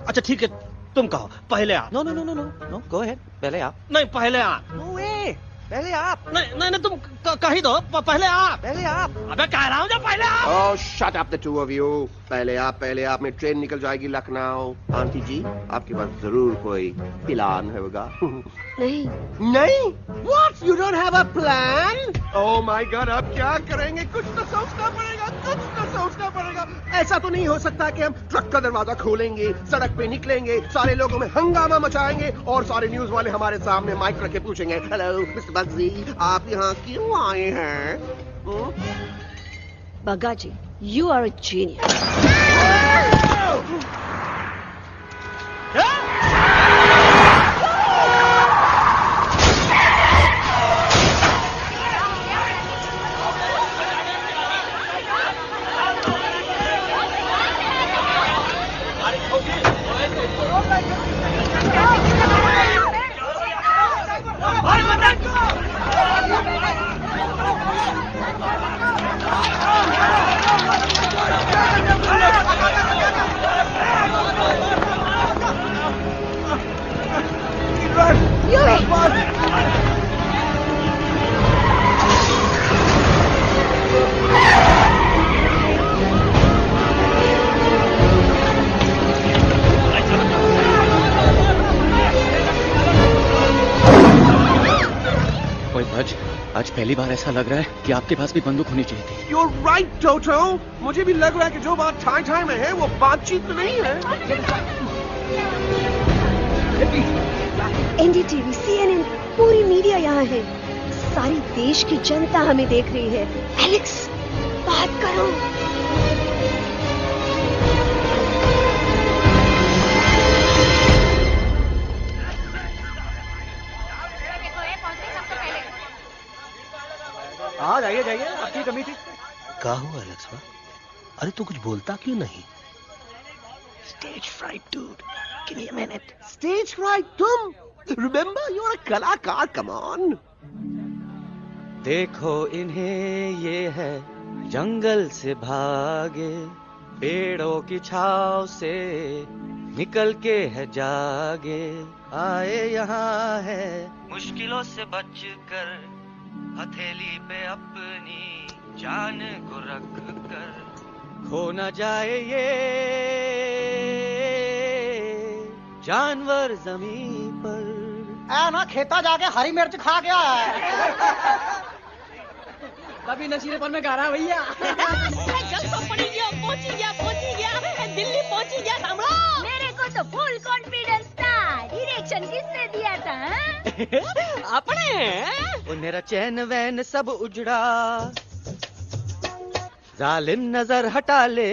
अच्छा ठीक है, तुम कहो, पहले आप। No no no no no no, go ahead, पहले आप। नहीं, पहले आप। नो वे, पहले आप। नहीं नहीं, तुम कही दो, पहले आप। पहले आप। अबे कह रहा हूँ जो पहले आप। Oh shut up the two of you. पहले आप, पहले आप में ट्रेन निकल जाएगी लखनऊ। आंटी जी आपके पास जरूर कोई प्लान होगा। नहीं नहीं? What? You don't have a plan? Oh my God, अब क्या करेंगे? कुछ तो सोचना पड़ेगा, कुछ तो सोचना पड़ेगा। ऐसा तो नहीं हो सकता कि हम ट्रक का दरवाजा खोलेंगे, सड़क पे निकलेंगे, सारे लोगों में हंगामा मचाएंगे और सारे न्यूज वाले हमारे सामने माइक रख के पूछेंगे, हेलो मिस्टर बग्जी, आप यहाँ क्यों आए हैं? बग्गा जी, you are a genius. पहली बार ऐसा लग रहा है कि आपके पास भी बंदूक होनी चाहिए थी। You're right, टोटो। मुझे भी लग रहा है कि जो बात ठाई ठाई में है वो बातचीत में नहीं है। एनडीटीवी, सीएनएन, पूरी मीडिया यहाँ है। सारी देश की जनता हमें देख रही है। एलेक्स, बात करो। हाँ जाइए जाइए, आपकी कमी थी। क्या हुआ एलेक्स? अरे तू कुछ बोलता क्यों नहीं? Stage fright, dude. Give me a minute. Stage fright, तुम? Remember, you're a कलाकार. Come on. देखो इन्हें, ये है जंगल से भागे, पेड़ों की छाव से निकल के है जागे, आए यहाँ है मुश्किलों से बचकर, हथेली पे अपनी जान को रख कर, खो न जाए ये जानवर जमीन पर। ना खेता जाके हरी मिर्च खा गया है। कभी नशीलेपन में गा रहा भैया। पहुंची गया, दिल्ली पहुंची गया, सामलो। मेरे को तो फुल कॉन्फिडेंस था। डायरेक्शन किसने दिया था? अपने। वो मेरा चैन वैन सब उजड़ा, जालिम नजर हटा ले।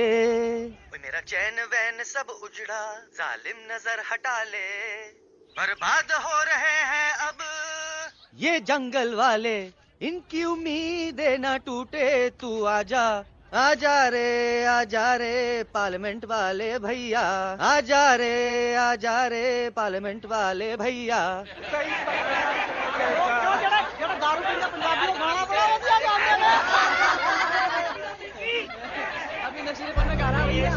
वो मेरा चैन वैन सब उजड़ा, जालिम नजर हटा ले। बर्बाद हो रहे हैं अब ये जंगल वाले, इनकी उम्मीदें ना टूटे, तू आजा आजा रे पार्लियामेंट वाले भैया, आजा रे पार्लियामेंट वाले भैया। दारू पी के पंजाबी को गाना बजा दिया। अभी नशीलेपन में गा रहा भैया।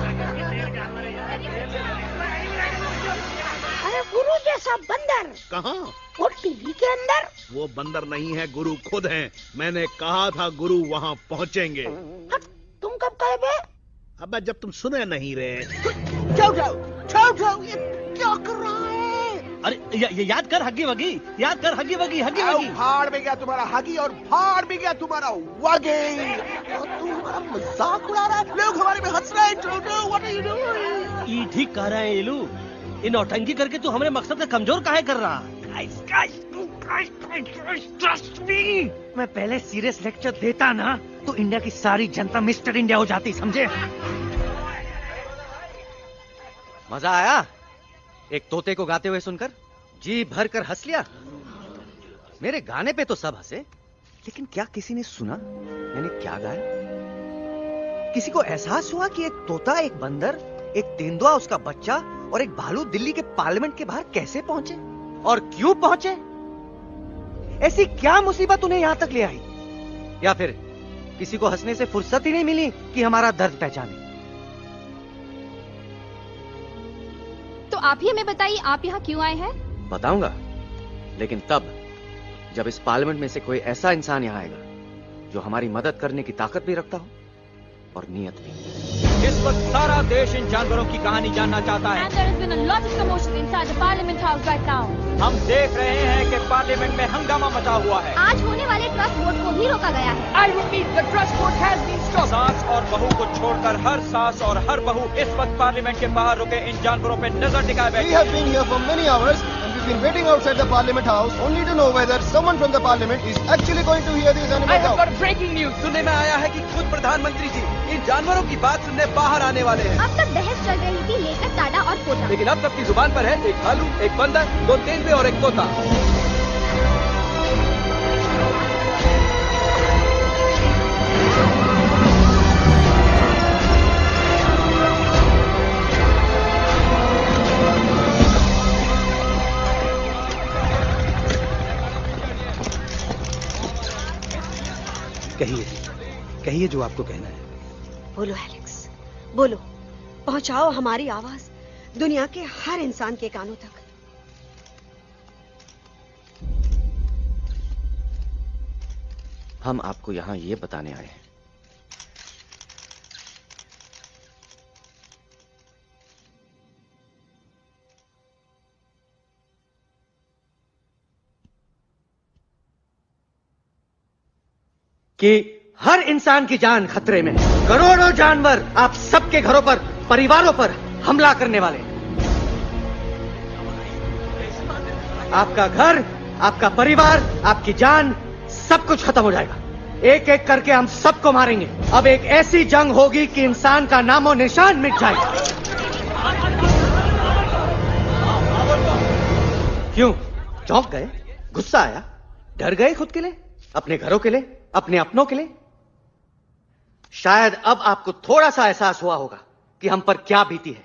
अरे गुरु जैसा बंदर कहाँ? वो टीवी के अंदर। वो बंदर नहीं है, गुरु खुद हैं। मैंने कहा था गुरु वहाँ पहुँचेंगे। तुम कब कहे बे? अब जब तुम सुने नहीं रहे। छोड़ो, ये क्या कर रहा है? अरे ये याद कर हगी वगी, याद कर हगी वगी, हगी वगी। भाड़ में गया तुम्हारा हगी और भाड़ में गया तुम्हारा वगी। और तू हमारा मजाक उड़ा रहा है, लोग हमारे में हंस रहे हैं। What are you doing? ये ठीक कह रहे हैं इलू। इन नौटंकी करके तू हमारे मकसद का कमजोर काहे कर रहा? Trust me. मैं पहले सीरियस लेक्चर देता ना तो इंडिया की सारी जनता मिस्टर इंडिया हो जाती, समझे? मजा आया एक तोते को गाते हुए सुनकर? जी भर कर हंस लिया। मेरे गाने पे तो सब हंसे, लेकिन क्या किसी ने सुना मैंने क्या गाया? किसी को एहसास हुआ कि एक तोता, एक बंदर, एक तेंदुआ, उसका बच्चा और एक भालू दिल्ली के पार्लियामेंट के बाहर कैसे पहुंचे और क्यों पहुंचे? ऐसी क्या मुसीबत उन्हें यहां तक ले आई? या फिर किसी को हंसने से फुर्सत ही नहीं मिली कि हमारा दर्द पहचाने? तो आप ही हमें बताइए, आप यहाँ क्यों आए हैं? बताऊंगा, लेकिन तब जब इस पार्लियामेंट में से कोई ऐसा इंसान यहाँ आएगा जो हमारी मदद करने की ताकत भी रखता हो और नीयत भी। इस वक्त सारा देश इन जानवरों की कहानी जानना चाहता है। And there has been a lot of commotion inside the Parliament House right now. हम देख रहे हैं कि पार्लियामेंट में हंगामा मचा हुआ है। आज होने वाले ट्रस्ट वोट को भी रोका गया है। I repeat, the trust vote has been stopped. सास और बहू को छोड़कर हर सास और हर बहू इस वक्त पार्लियामेंट के बाहर रुके इन जानवरों पे नजर टिकाए बैठे। We have been here for many hours and we've been waiting outside the Parliament House only to know whether someone from the Parliament is actually going to hear these animals out. I have got breaking news. सुनने में आया है कि खुद प्रधानमंत्री जी इन जानवरों की बात सुनने बाहर आने वाले हैं। अब तक बहस चल रही थी लेकर टाटा और पोता, लेकिन अब सबकी जुबान पर है एक भालू, एक बंदर, दो तेंदुए और एक तोता। कहिए जो आपको कहना है। बोलो एलेक्स, बोलो। पहुंचाओ हमारी आवाज दुनिया के हर इंसान के कानों तक। हम आपको यहां ये बताने आए हैं कि हर इंसान की जान खतरे में है। करोड़ों जानवर आप सबके घरों पर, परिवारों पर हमला करने वाले हैं। आपका घर, आपका परिवार, आपकी जान, सब कुछ खत्म हो जाएगा। एक एक करके हम सबको मारेंगे। अब एक ऐसी जंग होगी कि इंसान का नामो निशान मिट जाएगा। क्यों चौंक गए? गुस्सा आया? डर गए खुद के लिए, अपने घरों के लिए, अपने अपनों के लिए? शायद अब आपको थोड़ा सा एहसास हुआ होगा कि हम पर क्या बीती है,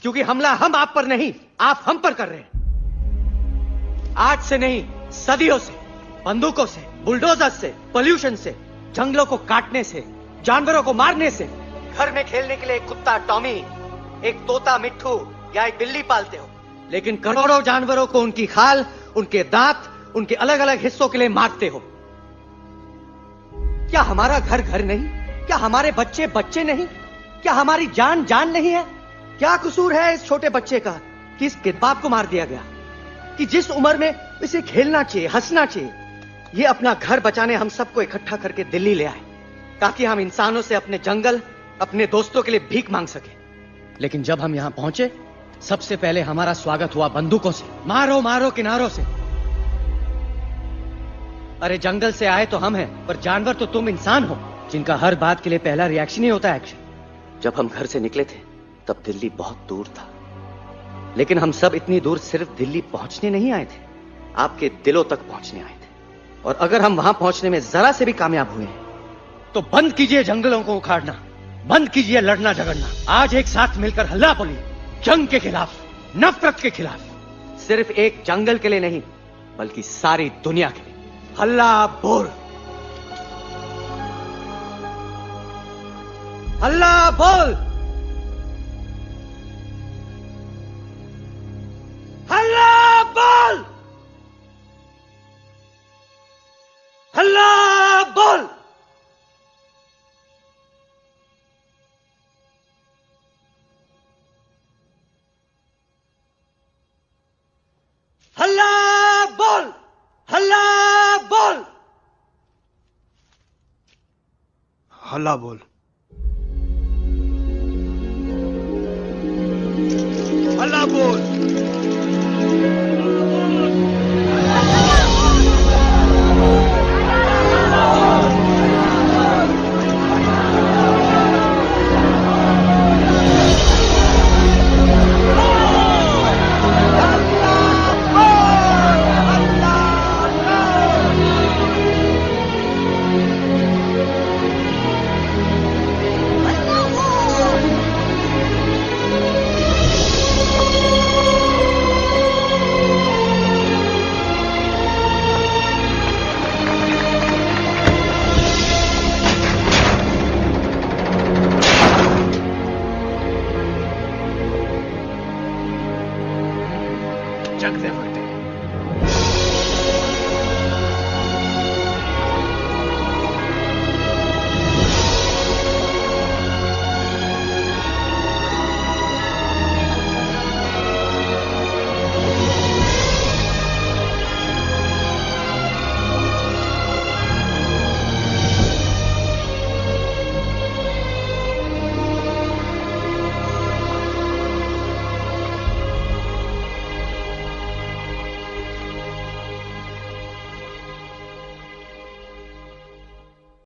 क्योंकि हमला हम आप पर नहीं, आप हम पर कर रहे हैं। आज से नहीं, सदियों से, बंदूकों से, बुलडोजर से, पोल्यूशन से, जंगलों को काटने से, जानवरों को मारने से। घर में खेलने के लिए एक कुत्ता टॉमी, एक तोता मिट्ठू या एक बिल्ली पालते हो, लेकिन करोड़ों जानवरों को उनकी खाल, उनके दांत, उनके अलग अलग हिस्सों के लिए मारते हो। क्या हमारा घर घर नहीं? क्या हमारे बच्चे बच्चे नहीं? क्या हमारी जान जान नहीं है? क्या कसूर है इस छोटे बच्चे का कि इस किडनैप को मार दिया गया, कि जिस उम्र में इसे खेलना चाहिए, हंसना चाहिए। ये अपना घर बचाने हम सबको इकट्ठा करके दिल्ली ले आए ताकि हम इंसानों से अपने जंगल, अपने दोस्तों के लिए भीख मांग सके। लेकिन जब हम यहां पहुंचे, सबसे पहले हमारा स्वागत हुआ बंदूकों से, मारो मारो किनारों से। अरे जंगल से आए तो हम हैं, पर जानवर तो तुम इंसान हो, जिनका हर बात के लिए पहला रिएक्शन ही होता है एक्शन। जब हम घर से निकले थे तब दिल्ली बहुत दूर था, लेकिन हम सब इतनी दूर सिर्फ दिल्ली पहुंचने नहीं आए थे, आपके दिलों तक पहुंचने आए थे। और अगर हम वहां पहुंचने में जरा से भी कामयाब हुए हैं, तो बंद कीजिए जंगलों को उखाड़ना, बंद कीजिए लड़ना झगड़ना। आज एक साथ मिलकर हल्ला बोलिए, जंग के खिलाफ, नफरत के खिलाफ। सिर्फ एक जंगल के लिए नहीं, बल्कि सारी दुनिया के लिए। हल्ला बोल, हल्ला बोल, हल्ला बोल, हल्ला बोल। हल्ला बोल, हल्ला बोल, हल्ला बोल, हल्ला बोल।